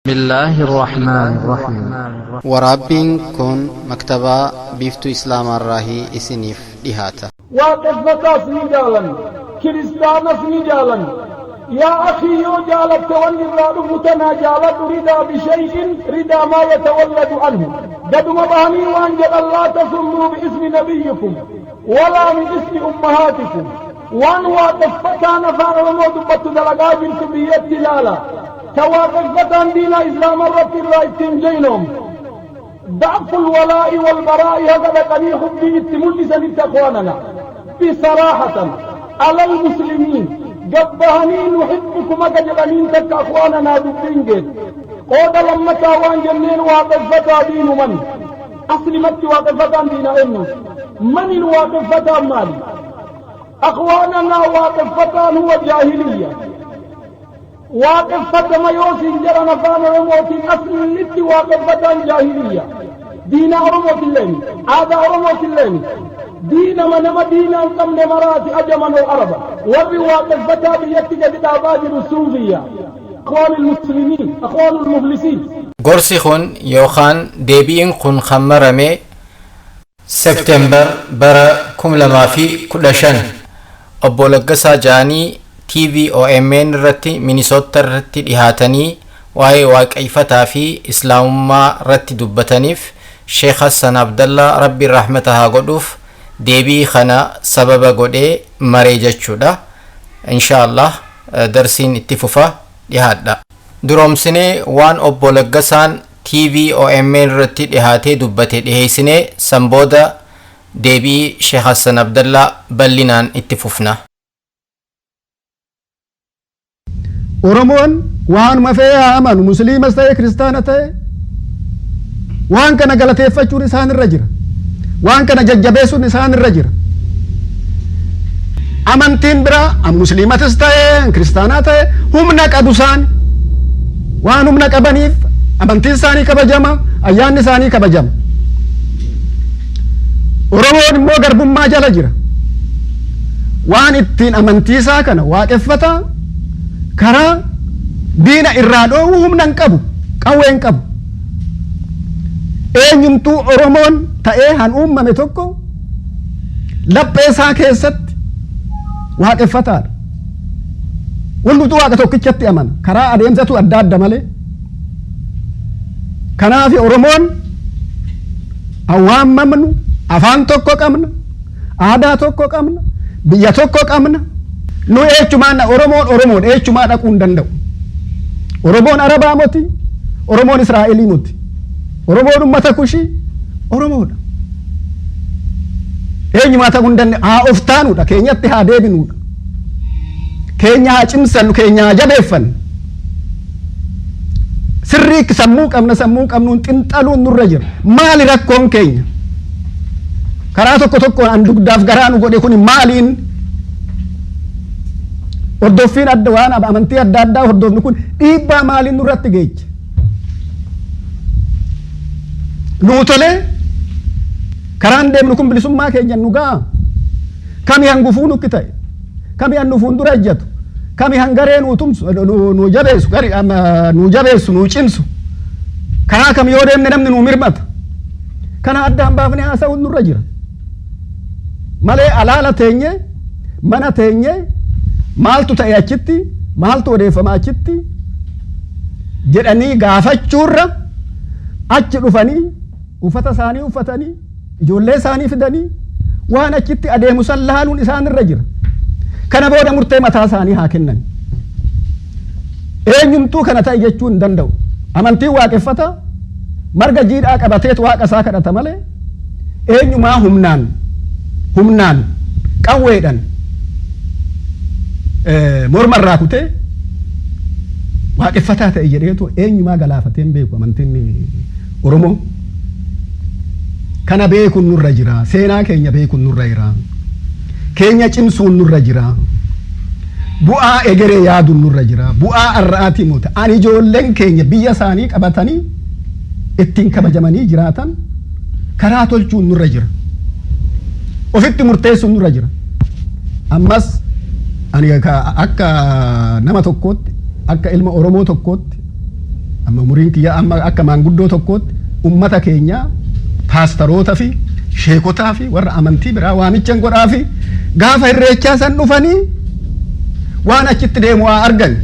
بسم الله الرحمن الرحيم. ورابين كون مكتبة بيفتو إسلام الراهي إسنيف دهاتا واقفتا سنجالا كريستانا سنجالا يا أخي يو جالت تولي الرادو متنا جالت ردا بشيء ردا ما يتولد عنه قد مباني وانجل الله تسموا باسم نبيكم ولا من اسم أمهاتكم وان واقفتا نفار وموت بطدلقا بنت بيت دلالا تواقفتا دين إسلام الرب الرائتين جينهم ضعف الولاء والبراء هذا قني حبي اتملسا لتقواننا بصراحة على المسلمين جبهني نحبكم كجبنين تك أخواننا دبينجد قود لما تاوان جنين واقفتا دين من أسلمت واقفتا دين إنه من الواقفتا مالي أخواننا واقفتا هو جاهلية واقفتا ما يوسي جرى فانا وموتي أسلمت واقفتا جاهلية دين أرموت اللين هذا أرموت اللين دين من دين أنكم نمرات أجمن العرب وبواقف بتا بيتك بتاباجر السوفية أخوان المسلمين أخوان المفلسين قرصي خون يوخان ديبين خون خمرمي سبتمبر برا كم لما في كل شن أبو لقصة جاني تي في او امين رتي مينيسوتا رتي دهاتني واي واقعفتا في اسلام ما رتي دبتنيف شيخ حسن عبد الله ربي رحمتها قدوف ديبي خنا سبب قدي مريجتشودا ان شاء الله درسين اتفوفا دهادا دروم سنه وان ابو لقسان تي في او امين رتي دهاتي دبتي دهيسنه سنبودا ديبي شيخ حسن عبد الله بلنان اتفوفنا oromoon waanuma fe'ee amanu musliimas ta'e kiristaana ta'e waan kana galateeffachuun isaan irra jira waan kana jajjabeessuun isaan irra jira amantiin biraa musliimatis ta'e kiristaanaa ta'e humna qabu isaan waan humna qabaniif amantiin isaanii kabajama ayyaanni isaanii kabajama oromoon immoo garbummaa jala jira waan ittiin amantii isaa kana waaqeffata karaa diina irraa dhoowwu humnan qabu qawween qabu eenyumtuu oromoon ta'ee han uumame tokko laphee isaa keessatti waaqeffataadha walluutu waaqa tokkichatti amana karaa adeemsatu adda adda malee kanaaf oromoon awwaamamnu afaan tokko qabna aadaa tokko qabna biyya tokko qabna nu eechumaan oromoon eechumaa dhaquu hin danda'u oromoon arabaa moti oromoon israa'elii moti oromoon ummata kushii oromoodha eenyumaa ta'uu hin danda'u haa of taanuudha keenyatti haa deebinuudha keenya haa cimsannu keenya haa jabeeffannu sirrii sammuu qabnuun xinxaluun nurra jira maali rakkoon keenya karaa tokko tokko an dugdaaf garaa nu godhe kun maaliin hordoffiin adda waan amantii adda addaa hordofnu kun dhiibbaa maaliin nurratti geeche nuu tolee karaan deemnu kun bilisummaa keenya nu ga'a kami hangufuu nukki ta'e kami hannu fuuldura ejjatu kami hangaree nuu tumsu nuu jabeessu nuu cimsu karaa kam yoo deemne namni nuu mirmata kana adda hambaafne haasa'uun nurra jira malee alaala teenye mana teenye maaltu ta'e achitti maaltu odeeffama achitti jedhanii gaafachuurra achi dhufanii uffata isaanii uffatanii ijoollee isaanii fidanii waan achitti adeemu san laaluun isaan irra jira kana booda murtee mataa isaanii haa kennan eenyumtuu kana ta'e jechuu hin danda'u amantiin waaqeffata marga jiidhaa qabateet waaqa isaa kadhata malee eenyumaa humnaan qawweedhan morma irraa kutee waaqeffataa ta'e jedheetu eenyumaa galaafateen beeku amantiin oromoo kana beekuun nurra jira seenaa keenya beekuun nurra jira keenya cimsuun nurra jira bu'aa egeree yaaduun nurra jira bu'aa arraatii muta ani ijoolleen keenya biyya isaanii qabatanii ittiin kabajamanii jiraatan karaa tolchuun nurra jira ofitti murteessuun nurra jira ammas ani akka nama tokkootti akka ilma oromoo tokkootti amma umuriin kiyya amma akka maanguddoo tokkootti ummata keenya paastaroota fi sheekotaa fi warra amantii biraa waamichan godhaa fi gaafa irreechaa san dhufanii waan achitti deemu haa argan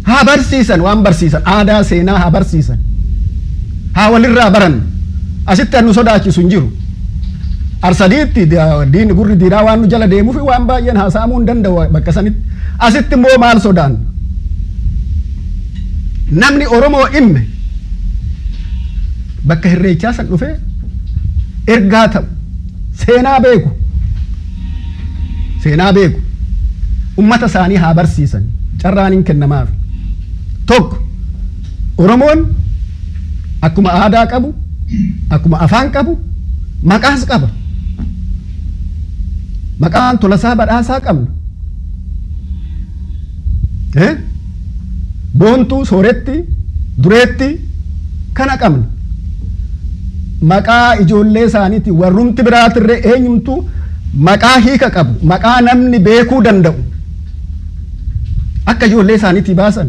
haa barsiisan waan barsiisan aadaa seenaa haa barsiisan haa walirraa baran asitti nu sodaachisu hin jiru arsadiitti diin gurri diinaa waan nu jala deemuuf waan baay'een haasaamuu hin danda'u bakka sanitti asitti immoo maal sodaan namni Oromoo imme bakka irreechaa san dhufee ergaa ta'u seenaa beeku ummata isaanii haa barsiisan carraan hin kennamaaf tokko Oromoon akkuma aadaa qabu akkuma afaan qabu maqaas qaba maqaan Tolasaa Badhaasaa qabna Boontuu Sooretti Dureetti kana qabna maqaa ijoollee isaaniiti warrumti biraatirree eenyumtu maqaa hiika qabu maqaa namni beekuu danda'u akka ijoollee isaaniitii baasan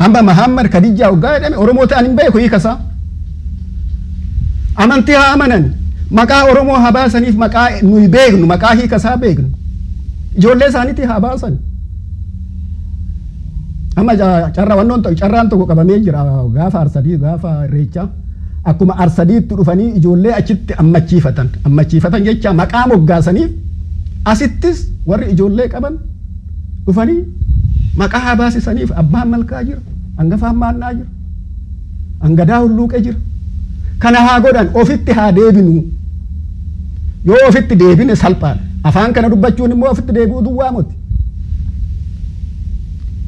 amma Mahammad Kadijaa waggaa jedhame Oromoo ta'an hin beeku hiikasaa amantii haa amanan maqaa Oromoo haa baasaniif maqaa nuyi beeknu maqaa hiikasaa beeknu ijoollee isaaniitii haa baasan amma carraan tokko qabamee jira gaafa arsadii gaafa irreechaa akkuma arsadiitti dhufanii ijoollee achitti ammachiifatan jecha maqaa moggaasaniif asittis warri ijoollee qaban dhufanii maqaa haa baasisaniif abbaan malkaa jira hangafaan maannaa jira hangadaa hulluuqe jira kana haa godhan ofitti haa deebinu yoo ofitti deebine salphaadha afaan kana dubbachuun immoo ofitti deebi'uu duwwaa miti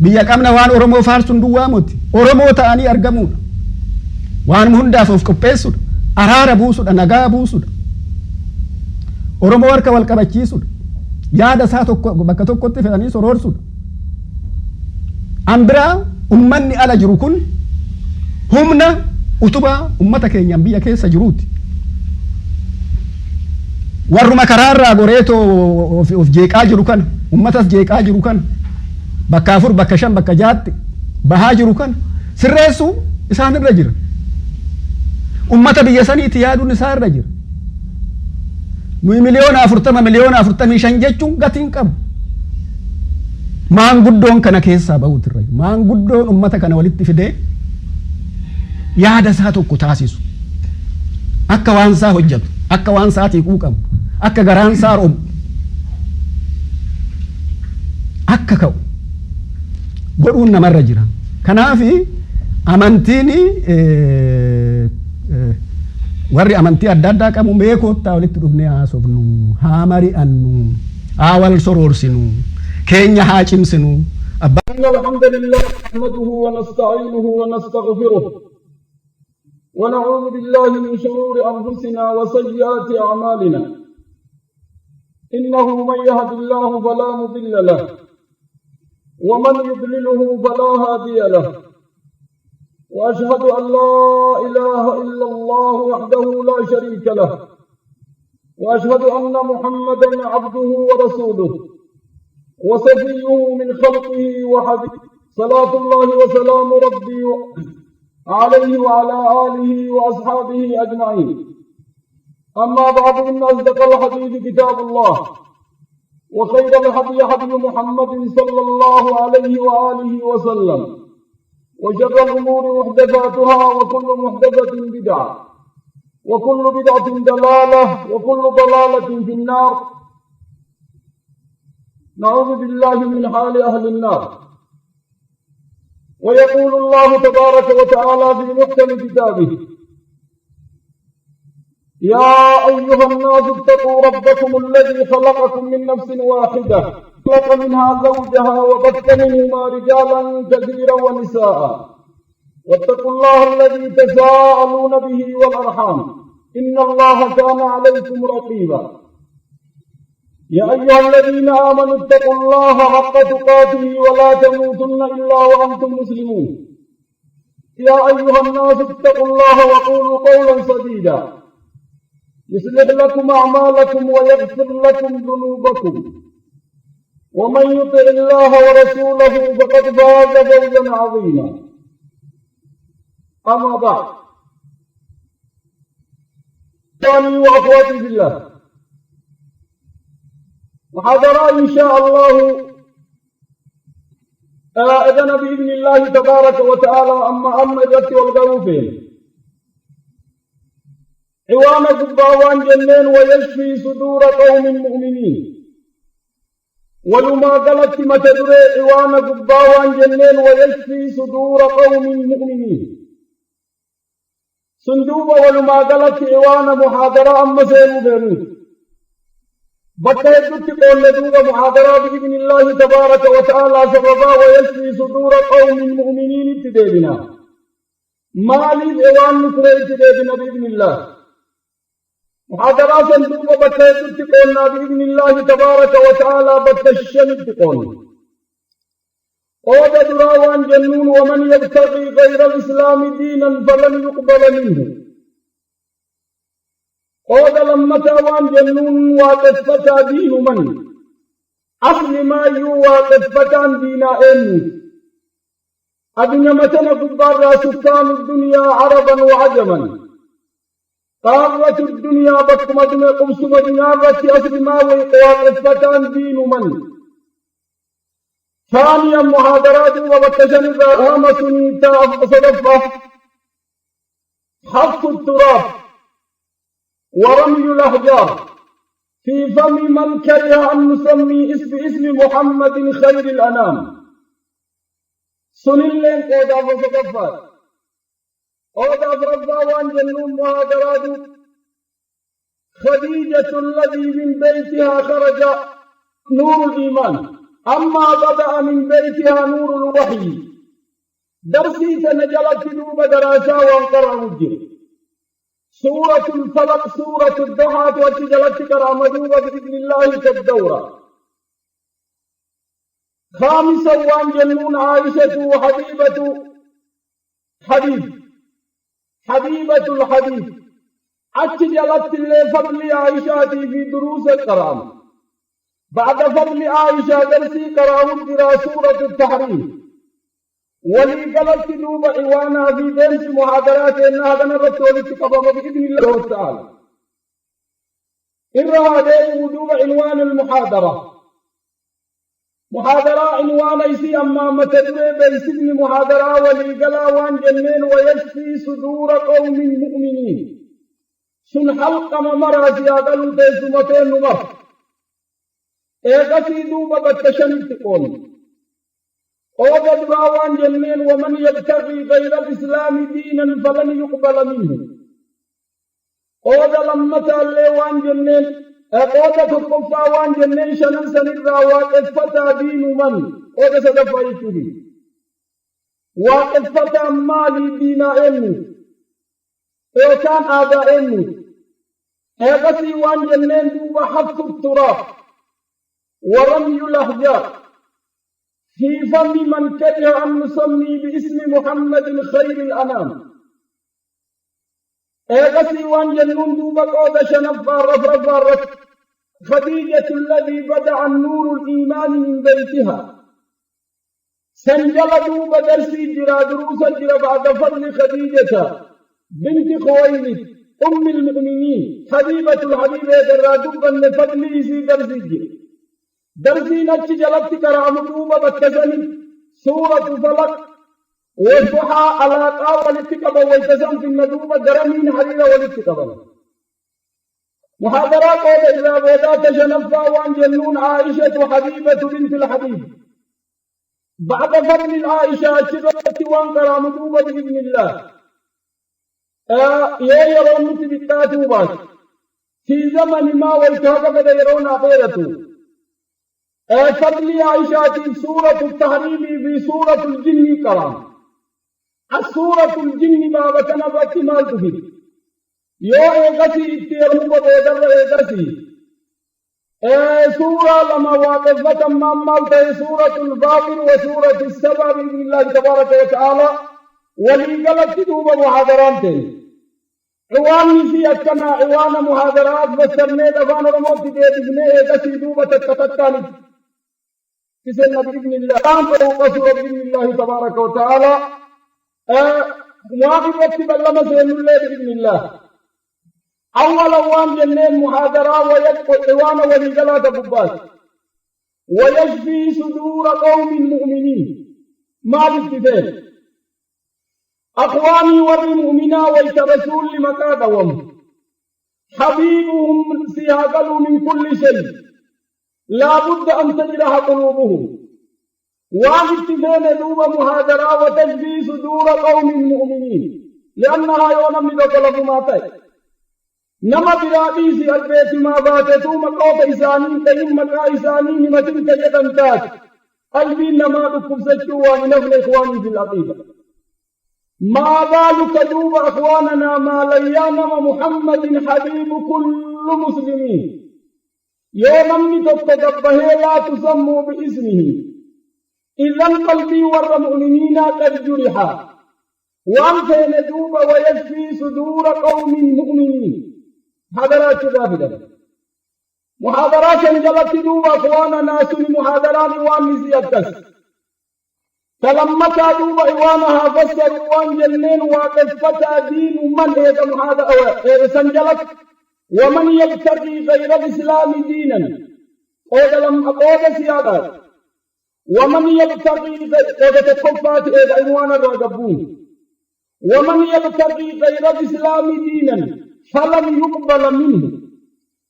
biyya qabna waan Oromoo faarsuun duwwaa miti Oromoo ta'anii argamuudha waan hundaaf of qopheessuudha araara buusuudha nagaa buusuudha Oromoo harka wal qabachiisuudha yaada isaa tokko bakka tokkotti fedhanii soroorsuudha ambiraa ummanni ala jiru kun humna utubaa ummata keenyaan biyya keessa jiruuti warruma karaarraa goreetoo of jeeqaa jiru kana ummatas jeeqaa jiru kana bakka 4 bakka 5 bakka 6 bahaa jiru kana sirreessu isaan irra jira ummata biyya saniiti yaaduun isaa irra jira nuyi miliyoona 45 jechuun gatiin qabu maanguddoon kana keessaa ba'uutu irra jira maanguddoon ummata kana walitti fidee yaada isaa tokko taasisu akka waan isaa hojjetu akka waan isaatii quuqamu akka garaan isaa robu akka ka'u godhuun namarra jira kanaafi amantiin warri amantii adda addaa qabu meekoottaa walitti dhufnee haasofnu haa mari'annu haa wal soroorsinu keenya haa cimsinu إن الحمد لله نحمده ونستعينه ونستغفره ونعوذ بالله من شرور أنفسنا وسيئات أعمالنا إنه من يهد الله فلا مضل له ومن يضلله فلا هادي له وأشهد أن لا إله إلا الله وحده لا شريك له وأشهد أن محمدا عبده ورسوله وصفيه من خلقه وحبيبه صلاة الله وسلام ربي عليه وعلى آله وأصحابه أجمعين أما بعد إن أصدق الحديث كتاب الله وخير الهدي هدي محمد صلى الله عليه وآله وسلم وشر الأمور محدثاتها وكل محدثة بدعة وكل بدعة ضلالة وكل ضلالة في النار نعوذ بالله من حال أهل النار ويقول الله تبارك وتعالى في محكم كتابه يا أيها الناس اتقوا ربكم الذي خلقكم من نفس واحدة خلق منها زوجها وبث منهما رجالا كثيرا ونساء واتقوا الله الذي تساءلون به والأرحام إن الله كان عليكم رقيبا يا أيها الذين آمنوا اتقوا الله حق تقاته ولا تموتن إلا وأنتم مسلمون يا أيها الناس اتقوا الله وقولوا قولا سديدا يصلح لكم أعمالكم ويغفر لكم ذنوبكم ومن يطع الله ورسوله فقد فاز فوزا عظيما. أما بعد، إخواني وأخواتي في الله، محاضرة إن شاء الله إذن بإذن الله تبارك وتعالى أما الرت والقروفين عوان قباوان جنين ويشفي صدور قوم مؤمنين. ولما قالت متدر عوان قباوان جنين ويشفي صدور قوم مؤمنين. صندوق ولما قالت عوان محاضرة أما سيروا بيروت بطيت قول لدوغ محاضرة بإذن الله تبارك وتعالى سببا ويشفي صدور قوم مؤمنين ابتدابنا مالي عوان نكرة ابتدابنا بإذن الله. محاضرة صندوق بطيت قولنا بإذن الله تبارك وتعالى بطشن ابتقون قود دراوان جنون ومن يبتغي غير الإسلام دينا فلن يقبل منه. قود لما تاوان جنون وقفتا دين من أصل ما وقفتا دين أمي أدنى متن كبار سكان الدنيا عربا وعجما قارة الدنيا بكم أدنى قمس مدنارة أصل ما وقفتا دين من. ثانيا محاضرات وبكشن الرحمة سنيتا صدفة حق التراب ورمي الأحجار في فم من كره أن نسمي اسم محمد خير الأنام. سنين لين قودا وصدفات قودا فرباوان جنون محاضرات خديجة الذي من بيتها خرج نور الإيمان أما بدأ من بيتها نور الوحي. درسي تنجلت نوب دراسة وانقرأ مجر سورة الفلق سورة الضحى وتجلت كرامدوبة بإذن الله كالدورة. خامسا وان جنون عائشة وحبيبة الحديث أتجلت لفضل عائشة في دروس الكرام. بعد فضل عائشة درسي كرام جرى سورة التحريم ولي قلت دوب عوانا في درس محاضرات إنها دنرت ولتقبض بإذن الله تعالى. إرها دي وجوب عنوان المحاضرة. محاضرة عنوان يسي أما متدري بيسن محاضرة ولي قلاوان جنين ويشفي صدور قوم مؤمنين. سن حلق ممراسي أقلوا تيسمتين نمر إيقاسي دوبا بتشنت قول قوض دراوان جنين ومن يبتغي غير الإسلام دينا فلن يقبل منه. قوض لما تاليوان جنين قوض تقفاوان جنين شنن سنرى واقفتا دين من قوض سدفايته واقفتا مالي دين إنه إيكان آذا إنه إيقاسي وان جنين دوبا حفظ التراب ورمي الأحجار في فم من كره أن نسمي باسم محمد خير الأنام. إيغسي وان جنون دوبا قود شنفا رفرفا خديجة الذي بدع النور الإيمان من بيتها. سنجل دوبا درسي جرى دروس جرى بعد فضل خديجة بنت خويلد أم المؤمنين حبيبة الحبيبة جرى دوبا لفضل إسي درسي جرى درسي نتش جلت كرام دوبا بتسني سورة الفلق والضحى على قاوة لتكبا والتسم في الندوبة درمين حريرة ولتكبا. محاضرات قول إذا بيضات شنفا وان جنون عائشة حبيبة بنت الحبيب. بعد فضل العائشة شبت وان كرام دوبا بإذن الله يرون متبتات وباس في زمن ما والكهف يرون غيرته. فضل عائشة سورة التحريم في سورة الجن كرام. السورة الجن ما بتنبت مال تفيد يو إيغسي اتيرمو بدر إيغسي سورة لما واقفة مالت سورة الفاطر وسورة السبع بإذن الله تبارك وتعالى ولي قلت دوبا محاضرات عواني في أكنا عوان محاضرات بسرني دفان رموت دي بإذن إيغسي دوبا تتكتاني تسنى بإذن الله أنفر قصر بإذن الله تبارك وتعالى واقف وقت بلما سين الله بإذن الله أول وان جنين محاضرة ويدقى الإوان ولقلاة بباس ويشفي صدور قوم مؤمنين ما بالتفاق أخواني والمؤمنا ويترسول لمكادهم حبيبهم سياقلوا من كل شيء لا بد أن تجرح قلوبهم وابتدين دوب محاضرة وتشفي صدور قوم مؤمنين لأنها يوم من طلب ما تي نما براديسي البيت ما باتتو مقوط إسانين تهم مقا إسانين متن تجدن تاج قلبي نما دكب سجوا من أفل إخواني في العقيدة ما بالك دوب أخواننا ما ليانا محمد حبيب كل مسلمين يوم من تتقبه لا تسموا باسمه إذن قلبي والمؤمنين قد جرحا وأنفين دوب ويشفي صدور قوم مؤمنين محاضرات دافدة محاضرات انجلت دوب أخوانا ناس محاضرات وامزي الدس فلما دوب إيوانها فسروا وان جنين وقد فتى دين من إذا محاضرة سنجلت ومن يبتغي غير الإسلام دينا قد لم أقود سيادات ومن يبتغي غير تكفات إذا عنوانا الرقبون ومن يبتغي غير الإسلام دينا فلم يقبل منه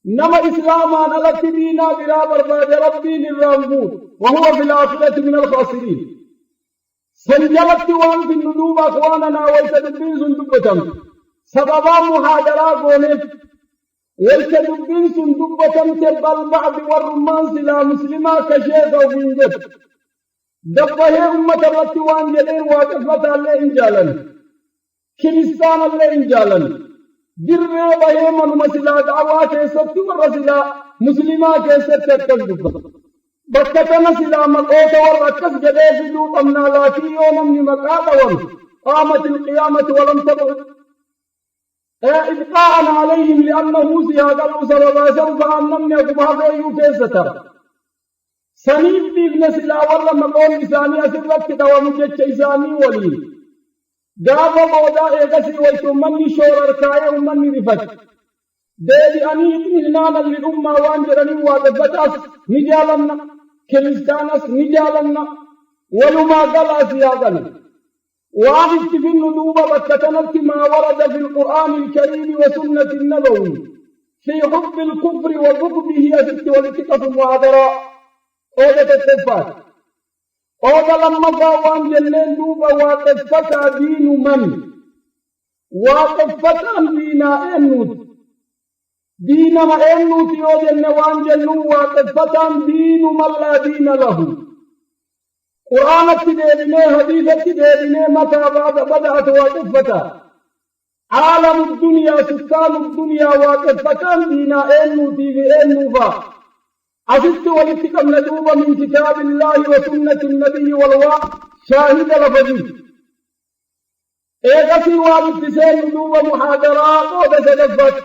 نما إسلاما نلت دينا برابر بعد ربي للرامبون وهو في الآخرة من الخاسرين سنجلت وان في الندوب أخواننا ويتدبين سندبتم سببا محاضرات ونف ويتدبين سندبتم تبال بعض والرمان سلا مسلما كشيخ وبنجد دبه أمة الرتوان جدين واقفة الله إنجالا كريستان الله إنجالا درنا بهي من مسلا دعوات ست ورسلا مسلما كست تكذب بكتنا سلا مقوت وركز جديد دوب أمنا لاتي يوم من مقاطهم قامت القيامة ولم تبعد إبقاء عليهم لأنه سيادة سببا سوف أنم يقبها غير كيستا سنيف ديفنا سلا والله مقوم إساني أسرت دوامجة إساني ولي جابا مودا إيقسي ويتمني شور أركاية ومني رفت ديدي أني إذنانا للأمة وانجرني وادفتاس نجالنا كريستانس نجالنا ولما قال سيادنا وعرفت في الندوب بكتنت ما ورد في القرآن الكريم وسنة النبوي في حب الكفر وبغضه أسدت والتقف المعذراء أودة التفات أودة لما قاوان جلين دوبا واتفتا دين من واتفتا دين أنوت دين ما أنوت يوجن نوان جلو واتفتا دين من لا دين له قرآن تديني حديث تديني متى بدأت واتفتا عالم الدنيا سكان الدنيا واتفتا دين أنوتي بأنوفا أسدت ولتكم ندوب من كتاب الله وسنة النبي والواقع شاهد لفظي إيقسي وابتسين ندوب محاضرات قد سدفت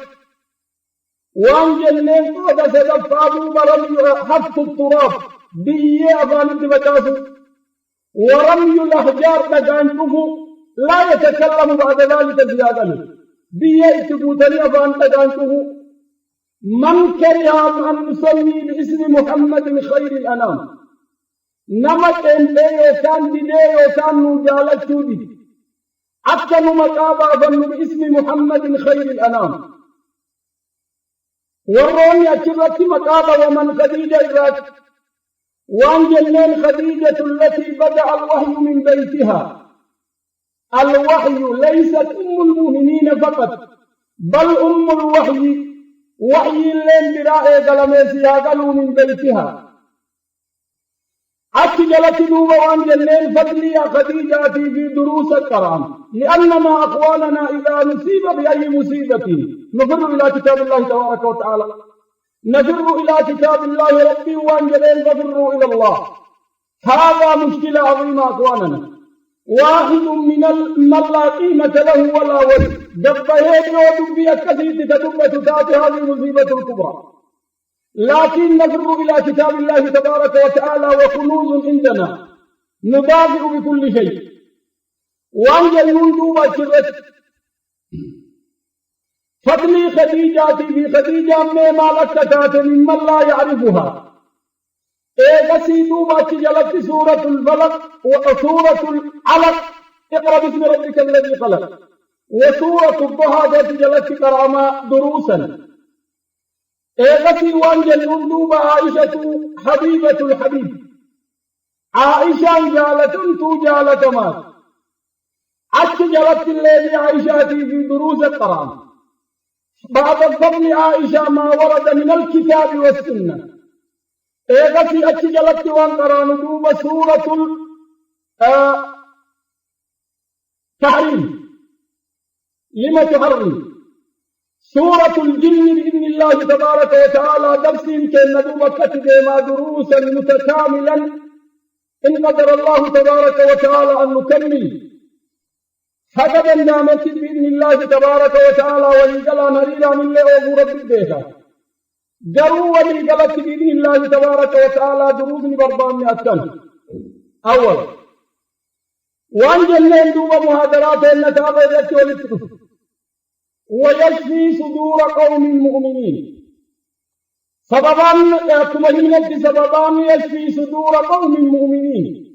وان جنين قد سدف أبو برمي حفظ التراب بإيه أفان انتبتاسو ورمي الأحجار تجانبه لا يتكلم بعد ذلك زيادة بإيه اتبوتني أفان تجانبه من كره أن نسمي باسم محمد خير الأنام نمت انتهي وكان بدي وكان نجالت تودي أكتن مقابا فن باسم محمد خير الأنام وروني أكبرت مقابا ومن خديجة إذاك وانجلين خديجة التي بدأ الوحي من بيتها الوحي ليست المؤمنين فقط بل الوحي وحي اللين برائي قلميسي قالوا من بيتها أكجلت دوبا وانجلين فضلي خديجة في دروس الكرام لأننا أقوالنا إذا نصيب بأي مصيبة نفر إلى كتاب الله تبارك وتعالى نفر إلى كتاب الله ربي وانجلين ففروا إلى الله هذا مشكلة عظيمة أقوالنا واحد من لا قيمة له ولا وزن دبهين ودبي الكثير تدب تتاتي هذه المصيبة الكبرى لكن نفر إلى كتاب الله تبارك وتعالى وكنوز عندنا ندافع بكل شيء وأنجل يندوب أجرت فضلي خديجاتي في خديجة ما لكتات ممن لا يعرفها إيغسي دوبا جلت سورة الفلق وسورة العلق اقرأ باسم ربك الذي خلق وسورة الضحى جلت كراما دروسا إيغسي وانجل يندوب عائشة حبيبة الحبيب عائشة جالة تو جالة مات أتش جلت الليل عائشة في دروس القرآن بعد فضل عائشة ما ورد من الكتاب والسنة إيغسي أتش جلت وانقران دوب سورة التحريم لما تحرم سورة الجن بإذن الله تبارك وتعالى درس كان ندوب كتب ما دروسا متكاملا إن قدر الله تبارك وتعالى أن نكمل فقد النامت بإذن الله تبارك وتعالى ولقلا نريلا من لأوه رب البيتا جروا ولقلت بإذن الله تبارك وتعالى دروس بربان أتن أول وأن جنين دوب مهادرات النتابة ذات والتقف ويشفي صدور قوم مؤمنين سببان كمهينة سببان يشفي صدور قوم مؤمنين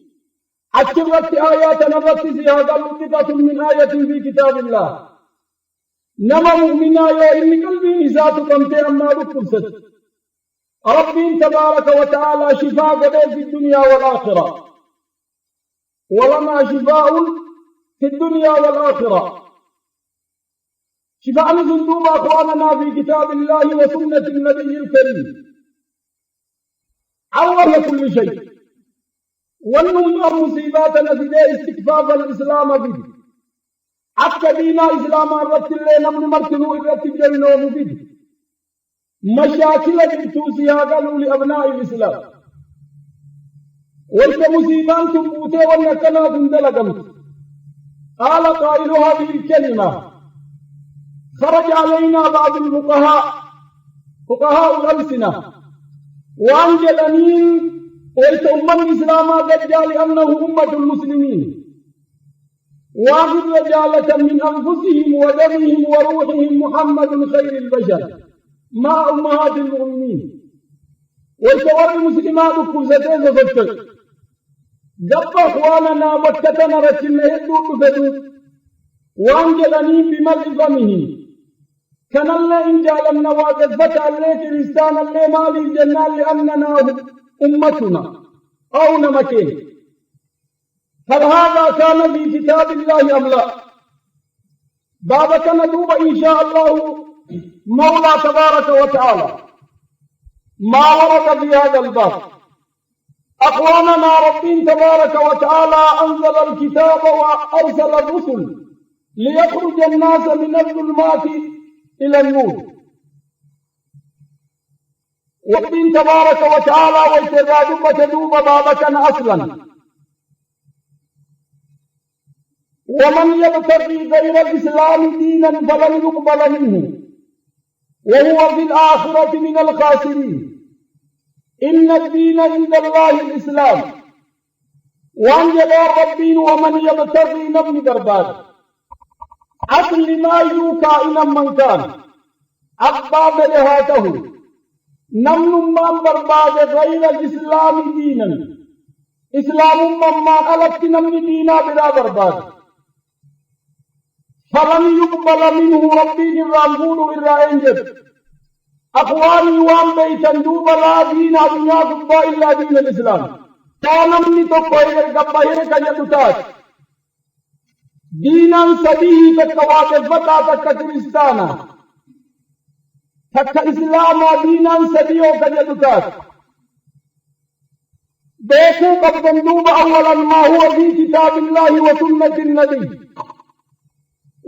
أكثرت آيات نبت هذا لطفة من آية في كتاب الله نما مؤمنا يا إن قلبي ذات قمت أما لكبست ربي تبارك وتعالى شفاء في الدنيا والآخرة ولما شفاء في الدنيا والآخرة شفاء ذنوب أخواننا في كتاب الله وسنة النبي الكريم عوض كل شيء والنمر مصيباتنا في ذي استكفاف الإسلام به أكدينا إسلام الرد اللي نمن مرتنو الرد الجرنو مفيد مشاكل جبتوسيها قالوا لأبناء الإسلام والكمصيبان تنبوتي والنكنا دندلقمت قال قائل هذه الكلمة خرج علينا بعض فقهاء الألسنة وأنجلنين ويتأمن الإسلام دجال أنه أمة المسلمين واخذ رجالة من أنفسهم ودمهم وروحهم محمد خير البشر مع أمهات المؤمنين ويتور المسلمات كرزتين وفتر جب أخواننا وكتنا رسلنا هدو تفدو وأنجلني بملئ كان الله إن جعل النواجد فتح الله كريستان الله مالي الجنة لأننا أمتنا أو نمكين هل هذا كان في كتاب الله أم لا؟ بابك ندوب إن شاء الله مولى تبارك وتعالى ما ورد في هذا الباب أخواننا ربين تبارك وتعالى أنزل الكتاب وأرسل الرسل ليخرج الناس من الظلمات إلى النور ربين تبارك وتعالى ويتغادب وتدوب بابك أصلا ومن يبتغي غير الإسلام دينا فلن يقبل منه وهو في الآخرة من الخاسرين إن الدين عند الله الإسلام وأنجل ربين ومن يبتغي نبي دربات أصل ما يوكا إن من كان أقباب لهاته نمن من برباد غير الإسلام دينا إسلام من ألت نمن دينا بلا برباد فلن يقبل منه ربي الرامبول إلا إنجد أخواني وان بيتن دوب لا دين أدنيا قبا إلا دين الإسلام تانمني تقوى القبائر كجدتات دينا سبيه تكواتف فتا تكترستانا تك إسلاما دينا سبيه كجدتات دیکھو قد بندوب اولا ما هو في كتاب الله وسنة النبي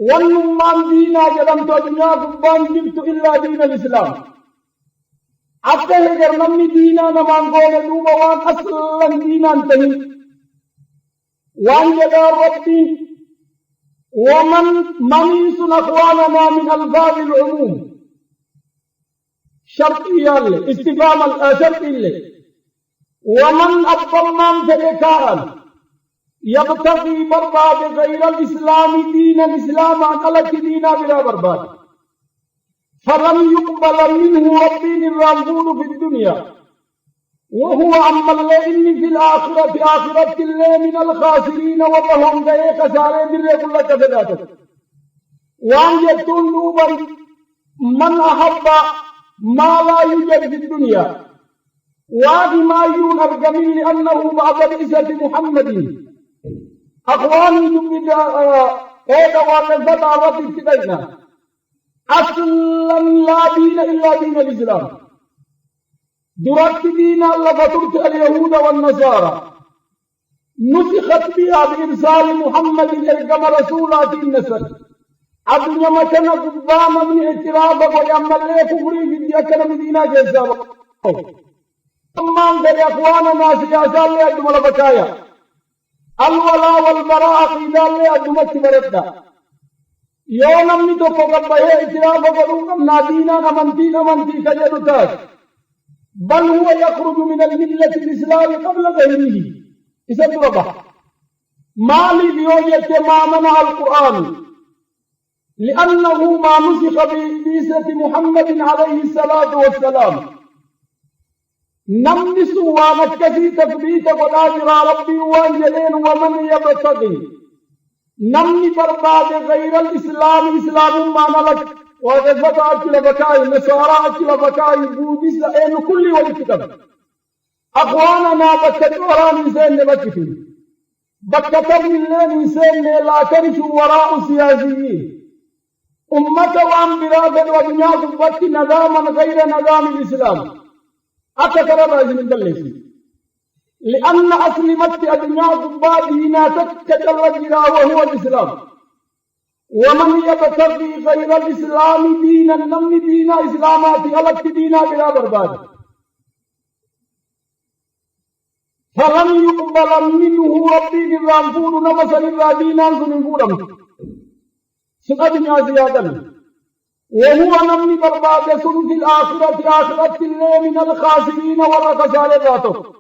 والنمان دينا جلمت أدنيا قبان جبت إلا دين الإسلام أبته اگر نمی دينا نمان قول دوبا وان أصلا دينا انتهي وان جدا ربي ومن منيس أخواننا من ألفاظ العموم شرطيا استفهام شرط له ومن أبطمان تلكارا يبتغي برباد غير الإسلام دينا الإسلام على دينا بلا برباد فلم يقبل منه ربي الرامبون في الدنيا وهو أما الليل في الآخرة آخرة الليل من الخاسرين وهم ذيك سارين بالله كل كذلك وأن يتنوبا من أحب ما لا يوجد في الدنيا وما ينرجم لأنه بعد بعثة محمد أخواني جمد هذا وانزد عرض ابتدينا أصلا لا دين إلا دين الإسلام درت دين الله فترك اليهود والنصارى نسخت بها بإرسال محمد إرقم رسولات النسل الدنيا مكان قبام من اعتراف ويأمل لي كفري في الديكنا مدينة جزاء أمان ذلك أخوانا سياسة لي أدوم البكايا الولاء والبراء قيدان لي أدوم التبردة يوم نمني توقف بيه اعتراف وقلوكم دينا نمنتي كجدتاك بل هو يخرج من الملة الإسلام قبل غيره إذا تربح ما لي بيوجد ما منع القرآن لأنه ما نسخ بعثة محمد عليه الصلاة والسلام نمنس ونكسي تثبيت قدر ربي وانجلين ومن يبتغي نمني برباد غير الإسلام إسلام ما نلك وغزبت أكل بكاي نسارا أكل بكاي بوديس أين كل والكتاب أخواننا بكتوران إنسان نبكتين بكتر من لين إنسان لا ترش وراء سياسيين أمة وام برادة ودنيا قبت نظاما غير نظام الإسلام أكثر راجل من دلسي لأن أسلمت الدنيا قبات هنا تكتل الجرا وهو الإسلام ومن يبتغي غير الإسلام دينا نمن دين إسلامات غلط دينا بلا برباد فلم يقبل منه ربي بالرامبور نمسل الرادينا سنفورم سقدنا زيادا وهو نمن برباد سن في الآخرة آخرة الليل من الخاسرين والرقصال ذاته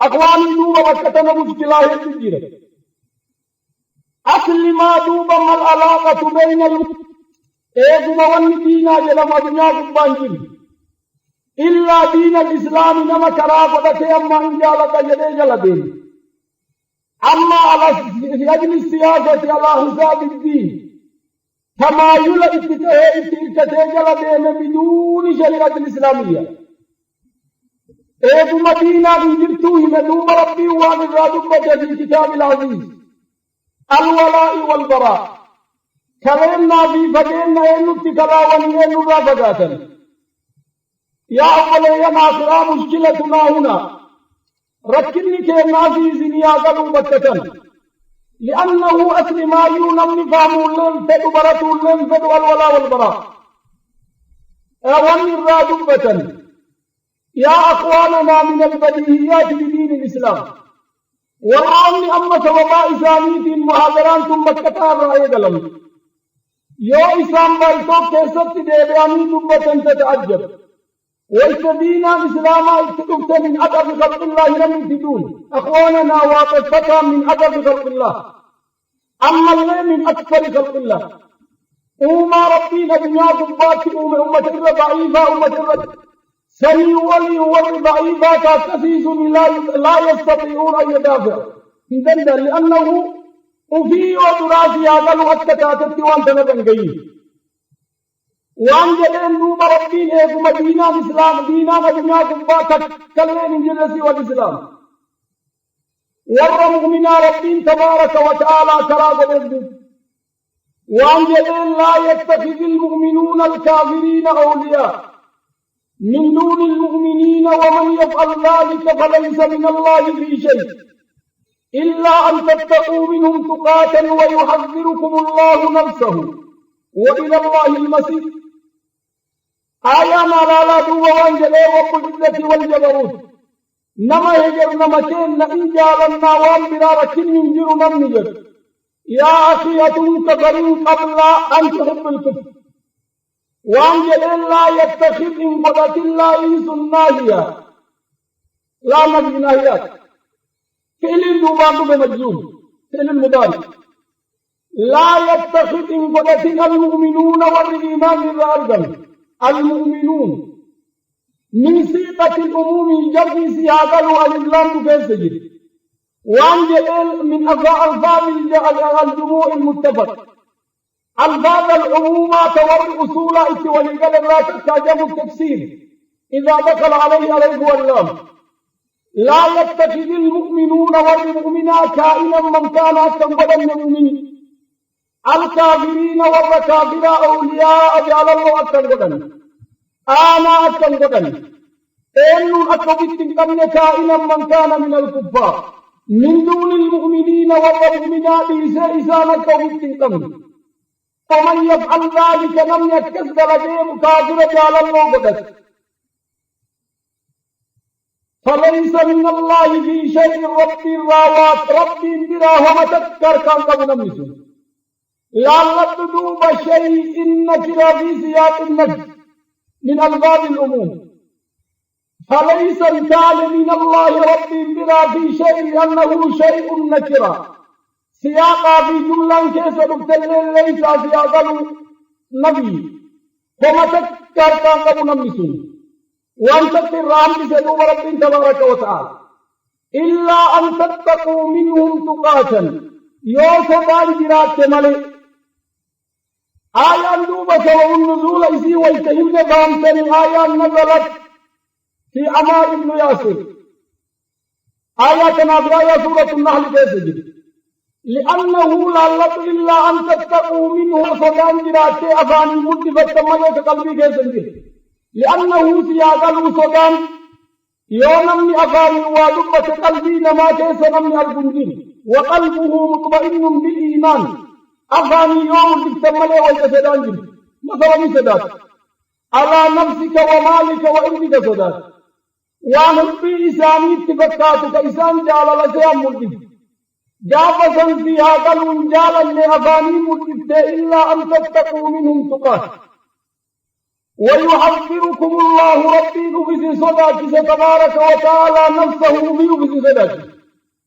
أقواني دوبا وكتنا مشكلاه الجيرة أصل ما دوبا ما العلاقة بين إيقما والدينا جلما دنيا قبانجين إلا دين الإسلام نما كرافة أما إن جالك جدي جلدين أما على أجل السياسة على حساب الدين تمايل اتجاه جلدين بدون شريعة الإسلامية إيقما دينا بجرتوه مدوب ربي وعن الرادب في الكتاب العزيز الولاء والبراء كلمنا في فجينا ينطي كلاواني ينطي فجاتا يا أولي ناصرا مشكلتنا هنا ركني كينا في زنيا قلوا بكتا لأنه أصل ما يونم فاموا لن تدبرتوا لن تدوا الولاء والبراء أولي الرادبة يا أخواننا من البديهيات بدين الإسلام والآن أما سببا إسانيت محاضران ثم كتاب رأي دلم يو إسان بايتو كيست ديبياني دبة تتعجب وإستدينا إسلاما اتدبت من أدب خلق الله لم يتدون أخواننا واقف فتى من أدب خلق الله أما اللي من أكثر خلق الله أما ربنا دنيا دبات أمة ضعيفة أمة سني ولي ضعيفة كثيث لا يستطيعون أن يدافعوا لأنه وفي ودراسي هذا الوقت وانت نبنجي وان جلين نوب ربين ايكو مدينة الإسلام دينا مدينة قباتك كلين جلسي والإسلام ورم من ربين تبارك وتعالى كراغ بذب وان جلين لا يتخذ المؤمنون الكافرين أولياء من دون المؤمنين ومن يفعل ذلك فليس من الله في شيء إلا أن تتقوا منهم تقاتا ويحذركم الله نفسه وإلى الله المسيح آيانا لا دوا وانجلي رب العزة والجبروت نما يجر نمكين نئن جالنا والبرار كن ينجر نمنجر يا أخي أتنك فرين قبل أن تحب الكفر وأنجل لا يتخذ إن قدت الله إنس ناهية لا نبي ناهيات فعل دوبان بمجزوم فعل المضارع لا يتخذ إن قدت المؤمنون والإيمان بالأرض المؤمنون من صيغة الأموم جمع سياقه الإسلام كيسجد وأنجل من ألفاظ الجموع المتفق ألفاظ العمومات والأصولات ولقد لا تحتاج التفسير إذا دخل عليه واللام لا يتخذ المؤمنون والمؤمنات كائنا من كان أكبر من المؤمنين الكافرين والكافر أولياء جعل الله أكبر أنا أكبر إن أكبر كائنا من كان من الكفار من دون المؤمنين والمؤمنات إسان أكبر فمن يفعل ذلك لم يتكذب لديه كافر جعل الله بدت فليس من الله في شيء رب الراوات رب براهما تذكر كان قبل مسلم لا تدوب شيء نكر في سياق النجم من ألفاظ الأموم فليس كان من الله رب بلا في شيء أنه شيء نكرا سياقا في جملة كيس نبتل ليس سياقا نبي فما تذكر كان قبل مسلم وأن تقرام بسنوب رب تبارك وتعالى إلا أن تتقوا منهم تقاتا يوسف جرات كمالي آيان دوبة سبب النزول إسي ويتهم بامتني آيان نزلت في عمار بن ياسر آيات نابرايا سورة النحل كيسجد لأنه لا لط إلا أن تتقوا منه صدام جرات أفان المدفة تمالي قلبي كيسجد لأنه سياقه صدام يونمني أفان ودبة قلبي نما كيس نمني الجندين وقلبه مطمئن بالإيمان أفان يوم بالتملي والجسدان جل مثلا سداد على نفسك ومالك وإنك سداد ونبي إساني اتفكاتك إسان جعل لسيام ملتف جافزا سياقا جعل لأفاني ملتف إلا أن تتقوا منهم تقات ويحذركم الله ربي نفس صداك تبارك وتعالى نفسه بنفس صداك